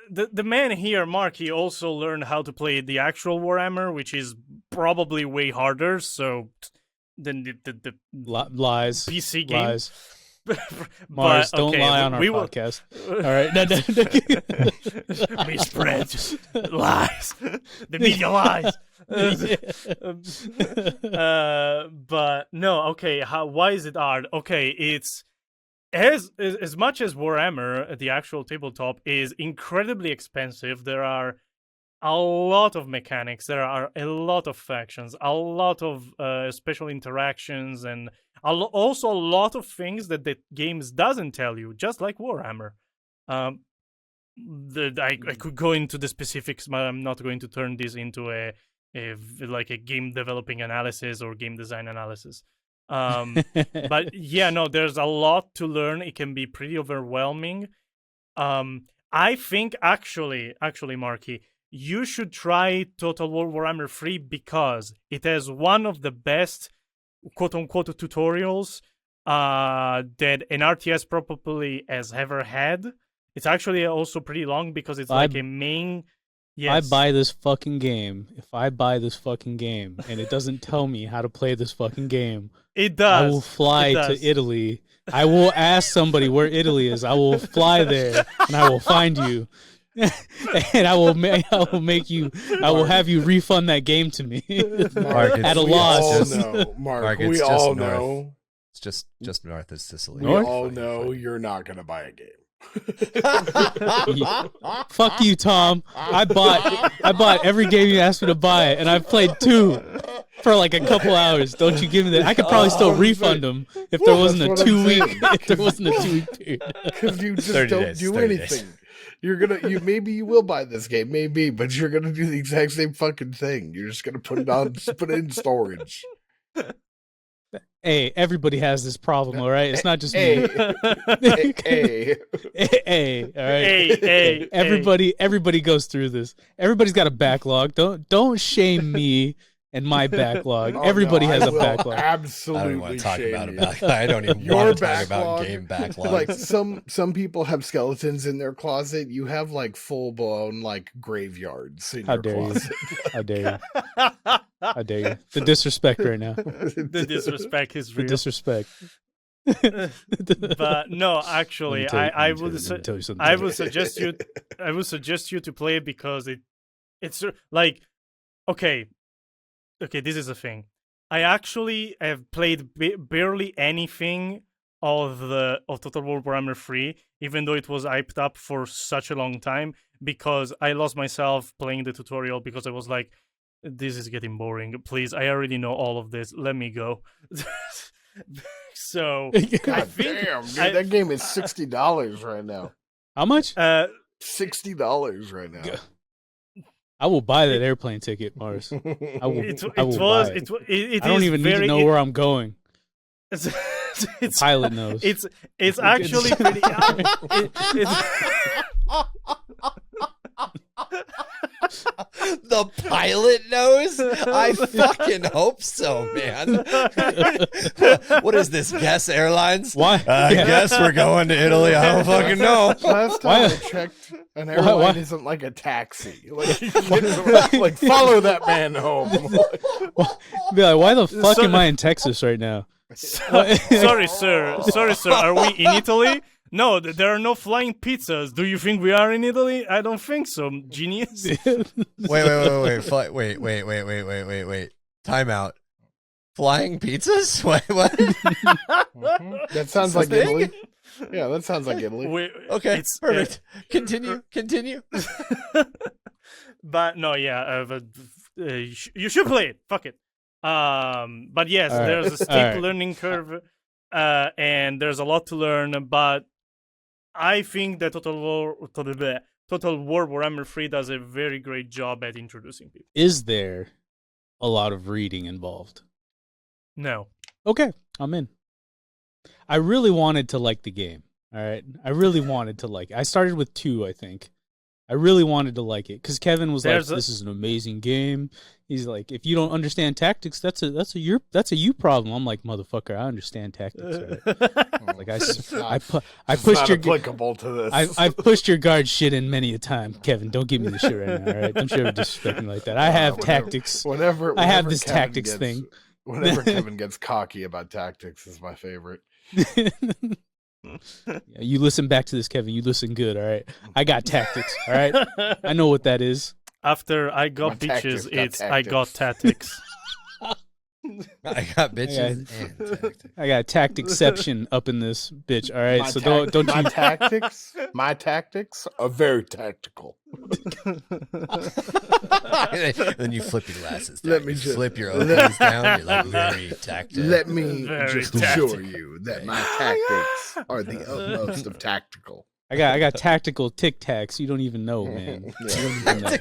The man here, Marky, also learned how to play the actual Warhammer, which is probably way harder. So than the lies PC game. Lies. Mars, don't lie on our podcast. All right, mispread lies. The media lies. But no, okay. Why is it hard? Okay, it's. As much as Warhammer, the actual tabletop, is incredibly expensive, there are a lot of mechanics, there are a lot of factions, a lot of special interactions, and also a lot of things that the games doesn't tell you, just like Warhammer. I could go into the specifics, but I'm not going to turn this into a game developing analysis or game design analysis. But yeah, no, there's a lot to learn. It can be pretty overwhelming. I think actually, Marky, you should try Total War Warhammer 3 because it has one of the best quote-unquote tutorials that an RTS probably has ever had. It's actually also pretty long because it's like a main. Yes. If I buy this fucking game, and it doesn't tell me how to play this fucking game, it does. I will fly to Italy. I will ask somebody where Italy is. I will fly there, and I will find you, and I will make you. I will have you refund that game to me at a loss. Mark, we all know. It's just north of Sicily. We all know you're not going to buy a game. Fuck you, Tom. I bought every game you asked me to buy it, and I've played 2 for like a couple hours. Don't you give me that? I could probably still refund them if there wasn't a 2-week period. Because you just don't do anything. Maybe you will buy this game, maybe, but you're gonna do the exact same fucking thing. You're just gonna put it in storage. Hey, everybody has this problem, all right? It's not just me. Hey, all right. Everybody goes through this. Everybody's got a backlog. Don't shame me and my backlog. Everybody has a backlog. Absolutely, I don't want to talk about a backlog. I don't even want to talk about game backlogs. Like some people have skeletons in their closet. You have like full blown like graveyards in your closet. How dare you? How dare you? The disrespect right now. The disrespect is real. The disrespect. But no, actually, I would suggest you to play it because it's like okay, this is a thing. I actually have played barely anything of Total War Warhammer 3, even though it was hyped up for such a long time, because I lost myself playing the tutorial because I was like, this is getting boring. Please, I already know all of this. Let me go. So, God damn, dude, that game is $60 right now. How much? $60 right now. I will buy that airplane ticket, Mars. I will buy it. I don't even need to know where I'm going. The pilot knows. It's actually pretty. The pilot knows? I fucking hope so, man. What is this, Guess Airlines? Why? I guess we're going to Italy. I don't fucking know. Last time I checked, an airline Why? isn't like a taxi. Like, you can get around, like follow that man home. Be like, why the fuck am I in Texas right now? Sorry, sir. Are we in Italy? No, there are no flying pizzas. Do you think we are in Italy? I don't think so, genius. Wait. Time out. Flying pizzas? What? That sounds like Italy. Yeah, that sounds like Italy. Okay, perfect. Continue. But no, yeah, you should play it. Fuck it. But yes, All right. there's a steep learning curve, and there's a lot to learn. But I think that Total War Warhammer 3 does a very great job at introducing people. Is there a lot of reading involved? No. Okay, I'm in. I really wanted to like the game. All right, I really wanted to like it. I started with 2, I think. I really wanted to like it because Kevin was like, "This is an amazing game." He's like, "If you don't understand tactics, that's a you problem." I'm like, "Motherfucker, I understand tactics." Right? Like I pushed your applicable to this. I've pushed your guard shit in many a time, Kevin. Don't give me the shit right now. All right, don't you ever disrespect me like that. I have tactics. Whenever I have this Kevin tactics thing. Whenever Kevin gets cocky about tactics, is my favorite. Yeah, you listen back to this, Kevin. You listen good, all right? I got tactics, all right? I know what that is. After I got bitches, I got tactics. I got bitches and tactics. I got tacticception up in this bitch, all right? So don't my you... my tactics are very tactical. Then you flip your glasses down. Let me You just- flip your OPs down. You're like very tactile. Let me Very just tactical. assure you that my tactics are the utmost of tactical. I got tactical tic tacs. You don't even know, man. You don't even know.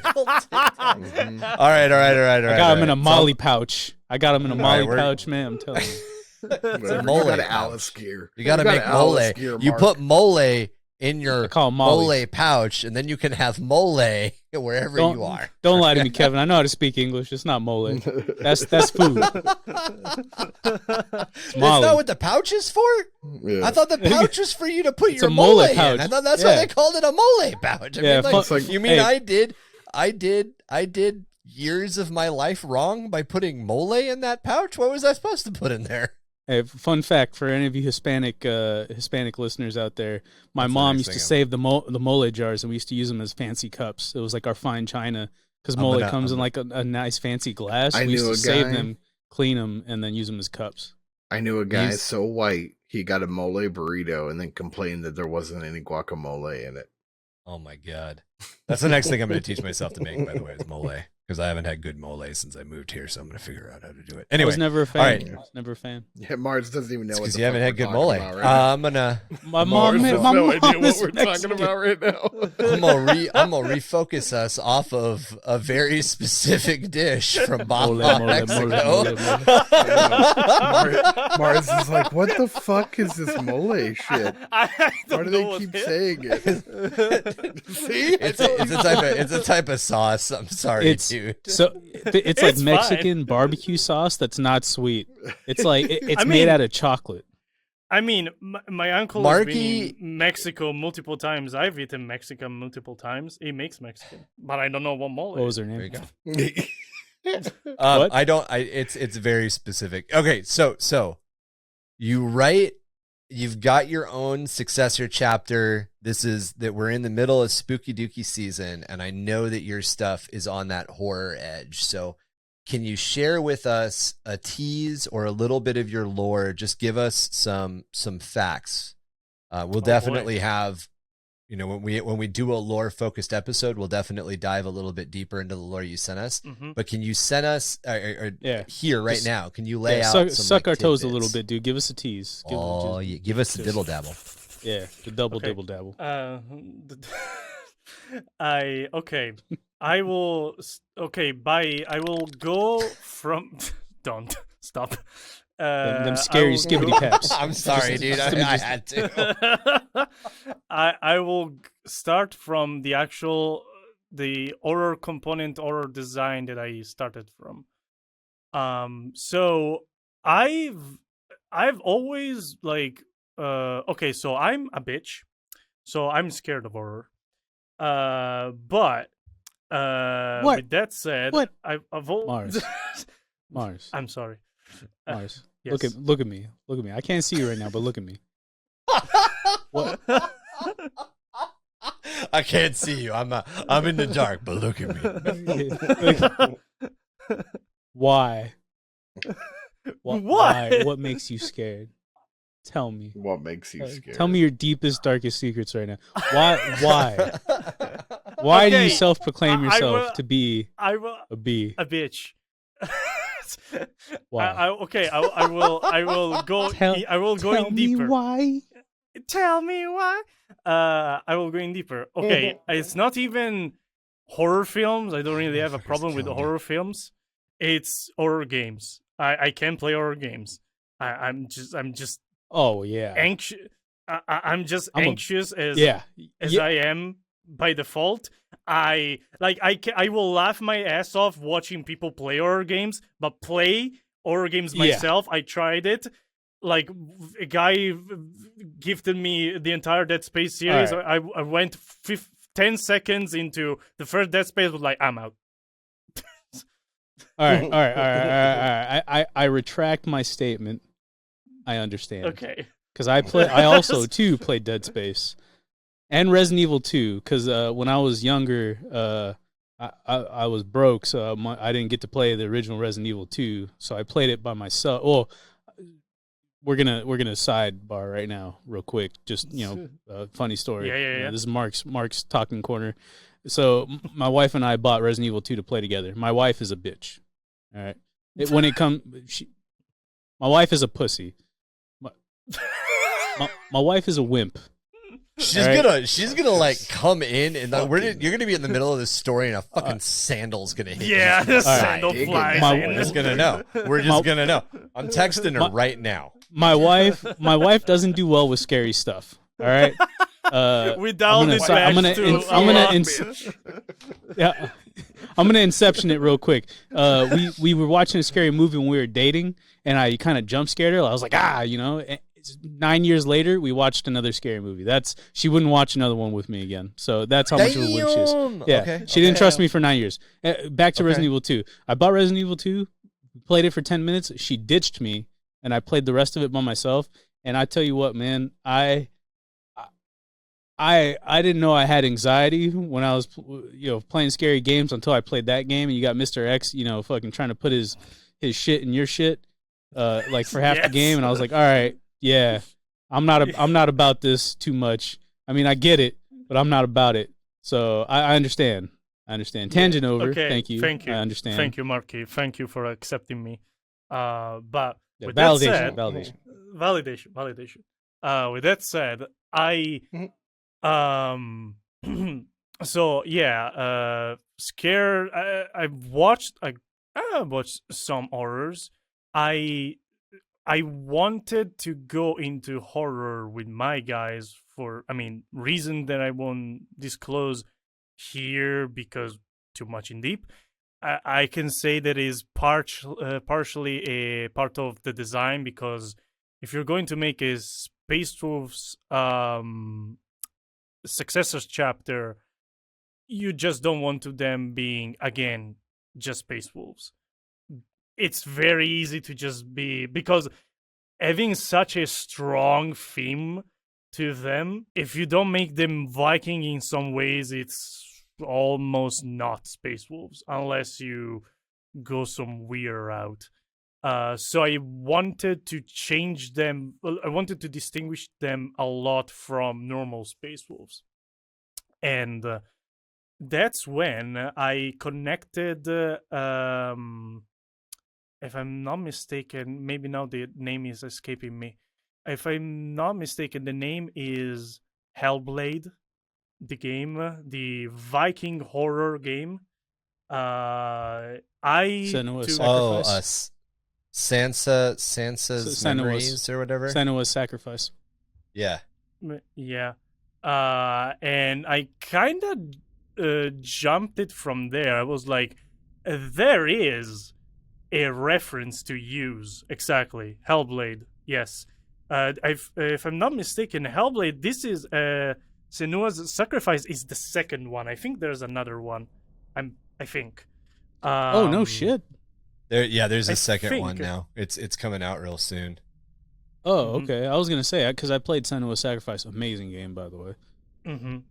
All right. I got them in a Molly pouch. I got them in a Molly we're- pouch, man. I'm telling you. Whatever, mole you got pouch. Alice gear. You got to got make Alice mole. gear, You Mark. put mole in your I call 'em mollies. mole pouch, and then you can have mole wherever you are. Don't lie to me, Kevin. I know how to speak English. It's not mole. That's food. That's Molly. not what the pouch is for? Yeah. I thought the pouch was for you to put It's your a mole in. pouch. I thought that's why Yeah. they called it a mole pouch. I Yeah, mean, like, fuck- you mean hey. I did years of my life wrong by putting mole in that pouch? What was I supposed to put in there? Hey, fun fact for any of you Hispanic listeners out there, my That's the mom next used to thing save the mole jars, and we used to use them as fancy cups. It was like our fine china because I'm mole gonna- comes in like a nice fancy glass. I We used knew to a save guy- them, clean them, and then use them as cups. I knew a guy He's- so white he got a mole burrito and then complained that there wasn't any guacamole in it. Oh my god. That's the next thing I'm going to teach myself to make, by the way, is mole. Because I haven't had good mole since I moved here, so I'm going to figure out how to do it. I Anyway, was never a fan. all right. I was never a fan. Yeah, Mars doesn't even know what because the you haven't fuck had we're good talking mole. about right now. I'm gonna My Mars mom, has my no mom idea what is we're talking Mexican. about right now. I'm gonna refocus us off of a very specific dish from Mole, Baja, mole, Mexico. mole, mole. Mars is like, what the fuck is this mole shit? I Why don't do know they what keep it- saying it? See? It's a type of sauce. I'm sorry, It's dude. so it's like It's fine. Mexican barbecue sauce that's not sweet. It's like it's I made mean- out of chocolate. I mean, my uncle Marky- has been in Mexico multiple times. I've eaten Mexican multiple times. He makes Mexican, but I don't know what mole. What was her There name? you go. What? I don't. It's very specific. Okay, so you write. You've got your own successor chapter. This is that we're in the middle of spooky dooky season, and I know that your stuff is on that horror edge. So, can you share with us a tease or a little bit of your lore? Just give us some facts. We'll definitely have, when we do a lore focused episode, we'll definitely dive a little bit deeper into the lore you sent us. Mm-hmm. But can you send us Yeah. here right Just- now? Can you lay Yeah, out suck, some, suck like, our toes a tidbits? little bit, dude. Give us a tease. Give Give us a just- dibble dabble. yeah, the double Okay. dibble dabble. I will. I will go from. Don't stop. Them scary skibbity paps. I'm sorry, dude. Just- I had to. I will start from the actual the horror component, horror design that I started from. So I've always like okay, so I'm a bitch, so I'm scared of horror. But What? with that said, What? I've Mars. I'm sorry. Mars. Yes. Look at me. Look at me. I can't see you right now, but look at me. What? I can't see you. I'm in the dark, but look at me. Why? What? Why? What makes you scared? Tell me. What makes you scared? Tell me your deepest, darkest secrets right now. Why? Why do you Okay, self-proclaim I yourself will- to be I will a bee? a bitch. Why? I will go. I will go Tell in me deeper. why? Tell me why. I will go in deeper. Okay, it's not even horror films. I don't really have a problem with horror films. It's horror games. I can play horror games. I'm just Oh yeah. anxious. I'm just I'm a- anxious as Yeah. I am by default. I will laugh my ass off watching people play horror games, but play horror games Yeah. myself, I tried it. Like a guy gifted me the entire Dead Space series. All I went 10 seconds into the first Dead Space, was like, I'm out. All right. I retract my statement. I understand. Okay. Because I also too played Dead Space and Resident Evil 2. Because when I was younger, I was broke, so I didn't get to play the original Resident Evil 2. So I played it by myself. Well, we're gonna sidebar right now, real quick. Just funny story. Yeah. This is Mark's talking corner. So my wife and I bought Resident Evil 2 to play together. My wife is a bitch. All right. My wife is a pussy. My wife is a wimp. She's gonna like come in and you're gonna be in the middle of this story and a fucking sandal's gonna hit you. Yeah, the sandal Right. flies We're in. just gonna know. We're just gonna know. I'm texting her right now. My wife doesn't do well with scary stuff. All right. We dialed it back I'm gonna inception it real quick. We were watching a scary movie when we were dating, and I kind of jump scared her. I was like, and 9 years later, we watched another scary movie. She wouldn't watch another one with me again. So that's how much of a wimp she is. Yeah, Okay, she didn't trust me for 9 years. Back to Resident Evil 2. I bought Resident Evil 2, played it for 10 minutes. She ditched me, and I played the rest of it by myself. And I tell you what, man, I didn't know I had anxiety when I was playing scary games until I played that game. And you got Mr. X, fucking trying to put his shit in your shit, like for half the game. And I was like, all right, yeah, I'm not about this too much. I mean, I get it, but I'm not about it. So I understand. Tangent over. Okay, Thank you. Thank you. I understand. Thank you, Marky. Thank you for accepting me. But Yeah, with that said, validation. validation. With that said, so yeah, scared. I watched some horrors. I wanted to go into horror with my guys for, reason that I won't disclose here because too much in deep. I can say that is partially a part of the design, because if you're going to make a Space Wolves successors chapter, you just don't want them being, again, just Space Wolves. It's very easy to just be, because having such a strong theme to them, if you don't make them Viking in some ways, it's almost not Space Wolves, unless you go some weird route. So I wanted to change them. I wanted to distinguish them a lot from normal Space Wolves. And that's when I connected, if I'm not mistaken, maybe now the name is escaping me. If I'm not mistaken, the name is Hellblade, the game, the horror game. Senua's Sacrifice. Sansa's Memories or whatever. Senua's Sacrifice. Yeah. Yeah. And I kind of jumped it from there. I was like, there is a reference to use. Exactly. Hellblade. Yes. If I'm not mistaken, Hellblade, this is Senua's Sacrifice is the second one. I think there's another one. I think. Oh no shit. There's a second think- one now. It's coming out real soon. Oh, Mhm. okay. I was gonna say because I played Senua's Sacrifice. Amazing game, by the way.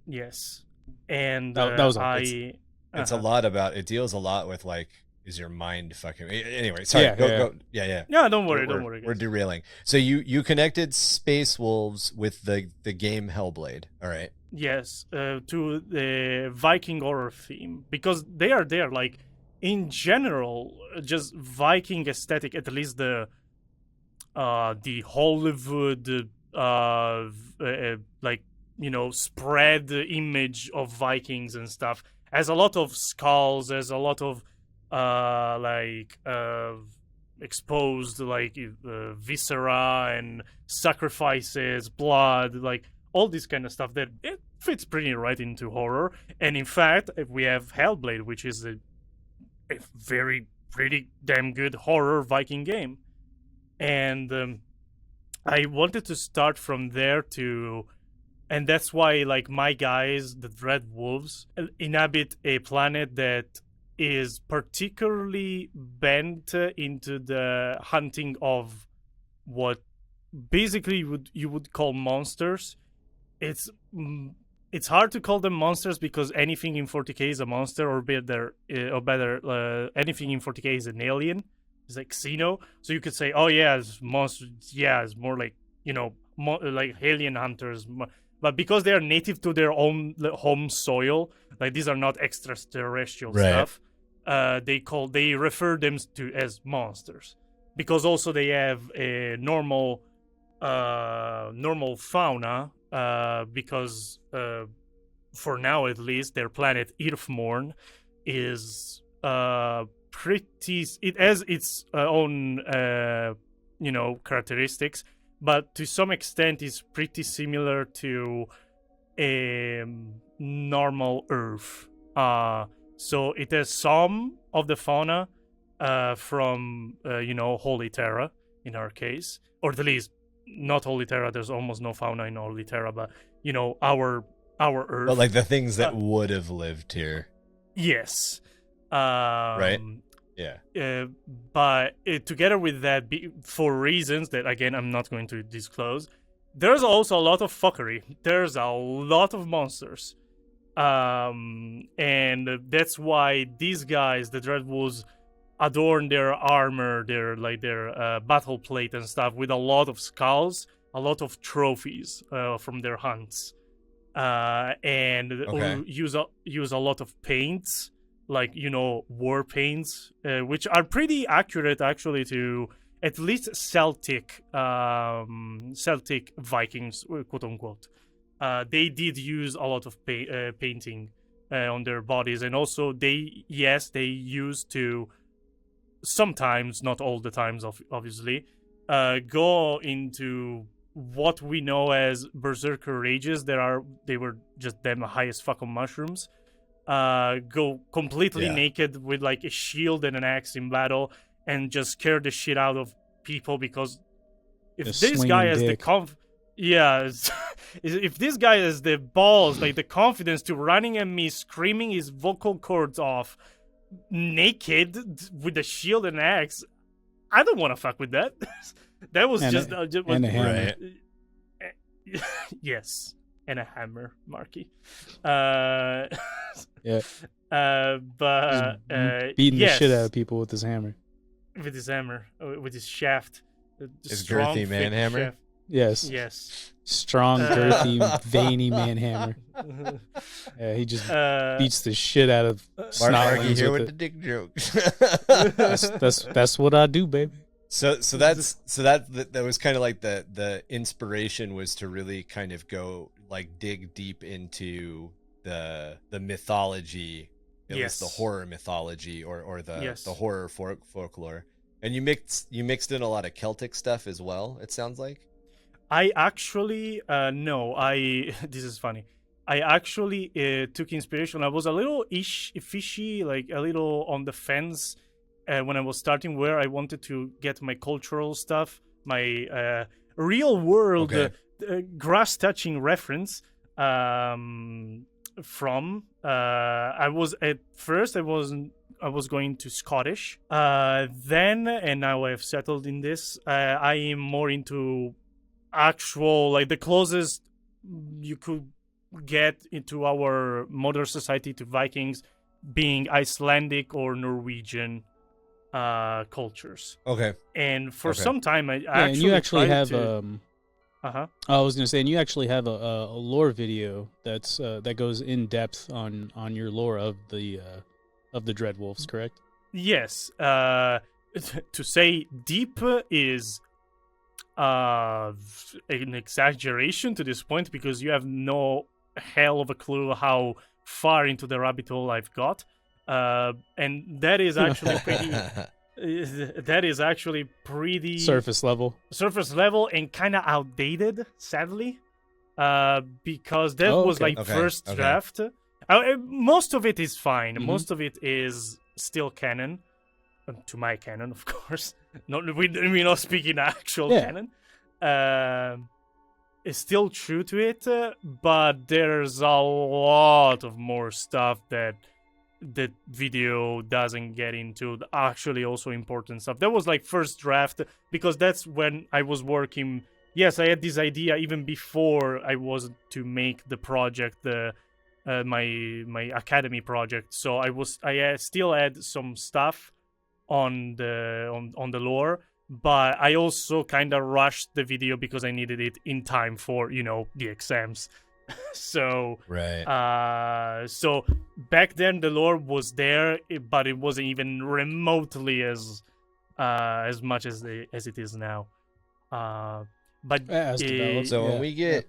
Yes. And That was all. It's a lot about. It deals a lot with like, is your mind fucking? Anyway, sorry. Go. Yeah. Yeah, don't worry. We're Guys. derailing. So you connected Space Wolves with the game Hellblade. All right. Yes, to the Viking horror theme because they are there. Like in general, just Viking aesthetic. At least the Hollywood like spread image of Vikings and stuff has a lot of skulls. There's a lot of exposed viscera and sacrifices, blood, like all this kind of stuff that it fits pretty right into horror. And in fact, we have Hellblade, which is a very pretty damn good horror Viking game. And I wanted to start from there and that's why like my guys, the Dread Wolves, inhabit a planet that is particularly bent into the hunting of what basically you would call monsters. It's hard to call them monsters because anything in 40k is a monster, or better, anything in 40k is an alien. It's like Xeno. So you could say, oh yeah, it's monsters. Yeah, it's more like like alien hunters. But because they are native to their own home soil, like these are not extraterrestrial stuff. They refer them to as monsters because also they have a normal fauna. Because for now at least their planet Earthmorn is pretty. It has its own characteristics, but to some extent is pretty similar to a normal Earth. So it has some of the fauna from Holy Terra in our case, or at least not Holy Terra. There's almost no fauna in Holy Terra, but our Earth. But like the things that would have lived here. Yes. Right. Yeah. But together with that, for reasons that again I'm not going to disclose, there's also a lot of fuckery. There's a lot of monsters, and that's why these guys, the Dreadwolves, adorn their armor, their battle plate and stuff with a lot of skulls, a lot of trophies from their hunts, and use a lot of paints, like war paints, which are pretty accurate actually to at least Celtic Vikings, quote unquote. They did use a lot of painting on their bodies, and also they used to sometimes, not all the times, obviously, go into what we know as berserker rages. They were just them high as fucking mushrooms. Go completely naked with like a shield and an axe in battle and just scare the shit out of people, because if this guy has the if this guy has the balls, like the confidence to running at me screaming his vocal cords off naked with a shield and axe, I don't want to fuck with that. That was and a hammer. Yes, and a hammer, Marky. Yeah. But beating the shit out of people with his hammer. With his hammer, with his shaft. His girthy man hammer. Shaft. Yes. Strong, girthy, veiny man hammer. Yeah, he just beats the shit out of Marky here with the dick jokes. That's what I do, baby. So that was kind of like the inspiration was to really kind of go like dig deep into the mythology, at least the horror mythology or the horror folklore. And you mixed in a lot of Celtic stuff as well, it sounds like. I actually no, this is funny. I actually took inspiration. I was a little fishy, like a little on the fence when I was starting where I wanted to get my cultural stuff, my real world grass touching reference from. I was at first I was going to Scottish. Then and now I've settled in this. I am more into actual, like the closest you could get into our modern society to Vikings being Icelandic or Norwegian cultures. Okay. And for some time I and you actually have uh-huh. I was gonna say, and you actually have a lore video that's that goes in depth on your lore of the Dreadwolves, correct? Yes. To say deep is an exaggeration to this point, because you have no hell of a clue how far into the rabbit hole I've got, and that is actually pretty surface level and kind of outdated, sadly, because that was first draft. Most of it is fine. Mm-hmm. Most of it is still canon, to my canon, of course. We're not speaking actual canon. It's still true to it, but there's a lot of more stuff that the video doesn't get into. Actually, also important stuff. That was like first draft, because that's when I was working. Yes, I had this idea even before I was to make the project, my academy project. So I still had some stuff on the lore, but I also kind of rushed the video because I needed it in time for the exams. So right. So back then the lore was there, but it wasn't even remotely as much as it is now. But so when we get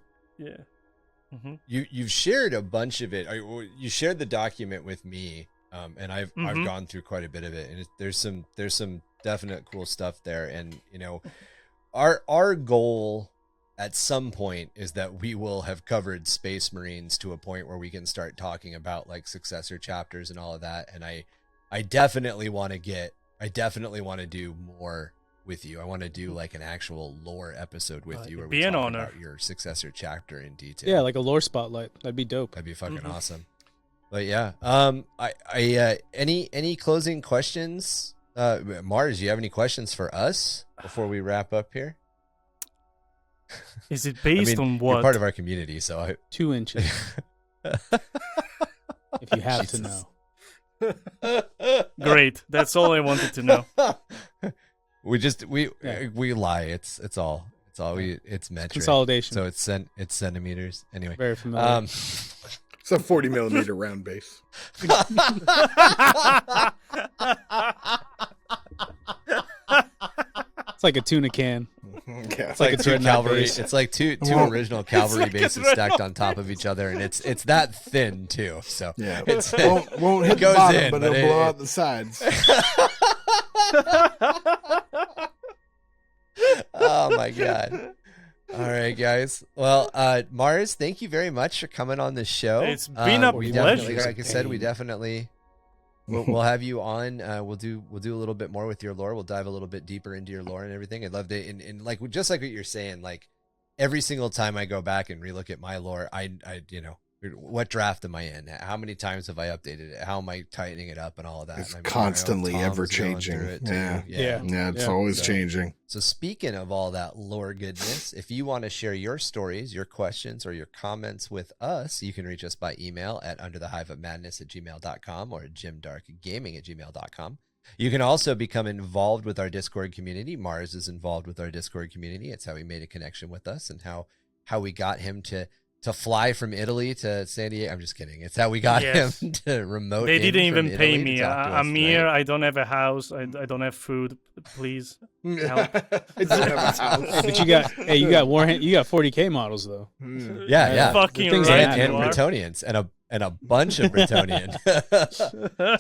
Mm-hmm. you've shared a bunch of it. You shared the document with me, and I've gone through quite a bit of it, and there's some definite cool stuff there. And our goal at some point is that we will have covered Space Marines to a point where we can start talking about like successor chapters and all of that. And I definitely want to do more with you. I want to do like an actual lore episode with you where we talk about your successor chapter in detail. Yeah, like a lore spotlight. That'd be dope. That'd be fucking awesome. But yeah, any closing questions? Mars, do you have any questions for us before we wrap up here? Is it based on what? You're part of our community, so 2 inches. If you have to know. Great. That's all I wanted to know. We lie. It's metric. Consolidation. So it's centimeters. Anyway. Very familiar. It's a 40 millimeter round base. It's like a tuna can. Yeah. It's like two cavalry. base. It's like two original cavalry bases stacked on top of each other, and it's that thin too. So yeah, it's won't hit the goes bottom, in, but but it'll blow out the sides. Oh my god. All right, guys. Well, Mars, thank you very much for coming on the show. It's been a pleasure. Like I said, we definitely we'll have you on. We'll do a little bit more with your lore. We'll dive a little bit deeper into your lore and everything. I'd love to, and like just like what you're saying, like every single time I go back and relook at my lore, I what draft am I in? How many times have I updated it? How am I tightening it up and all of that? It's constantly ever changing. Yeah, it's always changing. So speaking of all that lore goodness, if you want to share your stories, your questions, or your comments with us, you can reach us by email at underthehiveofmadness@gmail.com or at jimdarkgaming@gmail.com. You can also become involved with our Discord community. Mars is involved with our Discord community. It's how he made a connection with us and how we got him to fly from Italy to San Diego. I'm just kidding. It's how we got him to remote. They didn't even pay me. I'm here. I don't have a house. I don't have food. Please help. I don't have a house. But you got Warhammer. You got 40k models though. Yeah. Fucking Things right. like and you are. Bretonians and a bunch of Bretonian.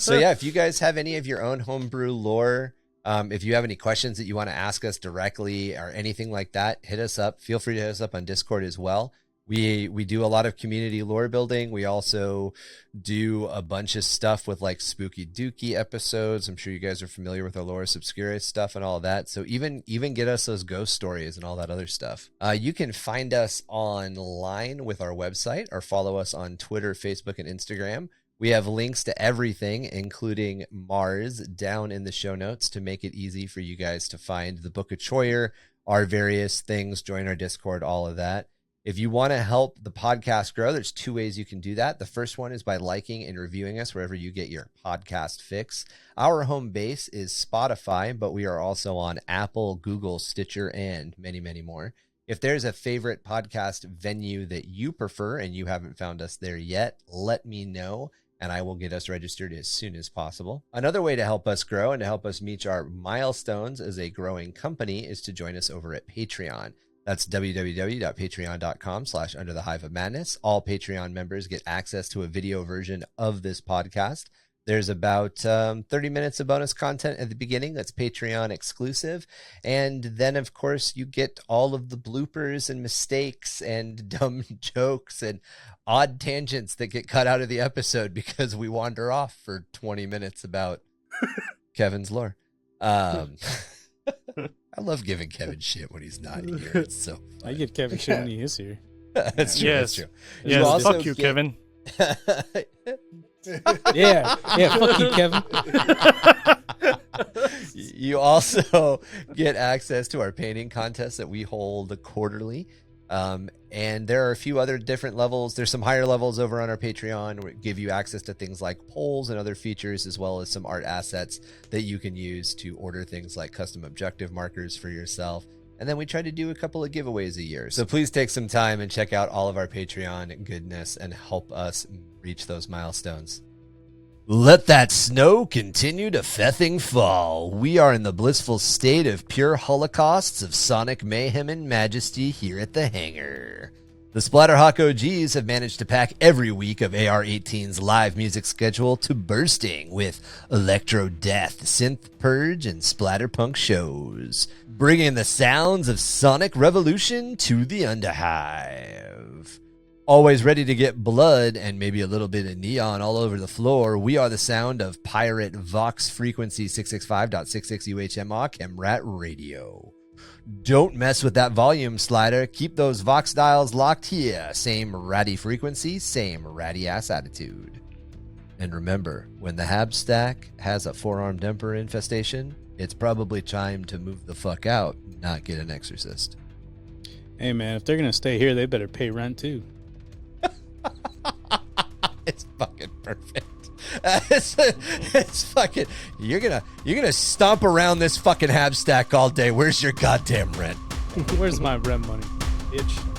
So yeah, if you guys have any of your own homebrew lore, if you have any questions that you want to ask us directly or anything like that, hit us up. Feel free to hit us up on Discord as well. We do a lot of community lore building. We also do a bunch of stuff with like spooky dooky episodes. I'm sure you guys are familiar with our Loris Obscura stuff and all that. So even get us those ghost stories and all that other stuff. You can find us online with our website or follow us on Twitter, Facebook, and Instagram. We have links to everything, including Mars, down in the show notes to make it easy for you guys to find the Book of Choyer, our various things, join our Discord, all of that. If you want to help the podcast grow, there's 2 ways you can do that. The first one is by liking and reviewing us wherever you get your podcast fix. Our home base is Spotify, but we are also on Apple, Google, Stitcher, and many, many more. If there's a favorite podcast venue that you prefer and you haven't found us there yet, let me know, and I will get us registered as soon as possible. Another way to help us grow and to help us meet our milestones as a growing company is to join us over at Patreon. That's www.patreon.com/underthehiveofmadness. All Patreon members get access to a video version of this podcast. There's about 30 minutes of bonus content at the beginning that's Patreon exclusive. And then, of course, you get all of the bloopers and mistakes and dumb jokes and odd tangents that get cut out of the episode because we wander off for 20 minutes about Kevin's lore. I love giving Kevin shit when he's not here. It's so fun. I give Kevin shit when he is here. That's true. Yes. That's true. Yes, fuck you, Kevin. Yeah, fuck you, Kevin. You also get access to our painting contest that we hold quarterly. And there are a few other different levels. There's some higher levels over on our Patreon where it give you access to things like polls and other features, as well as some art assets that you can use to order things like custom objective markers for yourself. And then we try to do a couple of giveaways a year. So please take some time and check out all of our Patreon goodness and help us reach those milestones. Let that snow continue to fething fall. We are in the blissful state of pure holocausts of sonic mayhem and majesty here at the hangar. The Splatterhawk OGs have managed to pack every week of AR-18's live music schedule to bursting with electro death, synth purge, and splatterpunk shows, bringing the sounds of sonic revolution to the Underhive. Always ready to get blood and maybe a little bit of neon all over the floor, we are the sound of pirate Vox frequency 665.66 UHMA Chemrat radio. Don't mess with that volume slider. Keep those Vox dials locked here. Same ratty frequency, same ratty ass attitude. And remember, when the Hab stack has a four-armed emperor infestation, it's probably time to move the fuck out, not get an exorcist. Hey man, if they're gonna stay here, they better pay rent too. It's fucking perfect. It's fucking. You're gonna stomp around this fucking Hab stack all day. Where's your goddamn rent? Where's my rent money, bitch?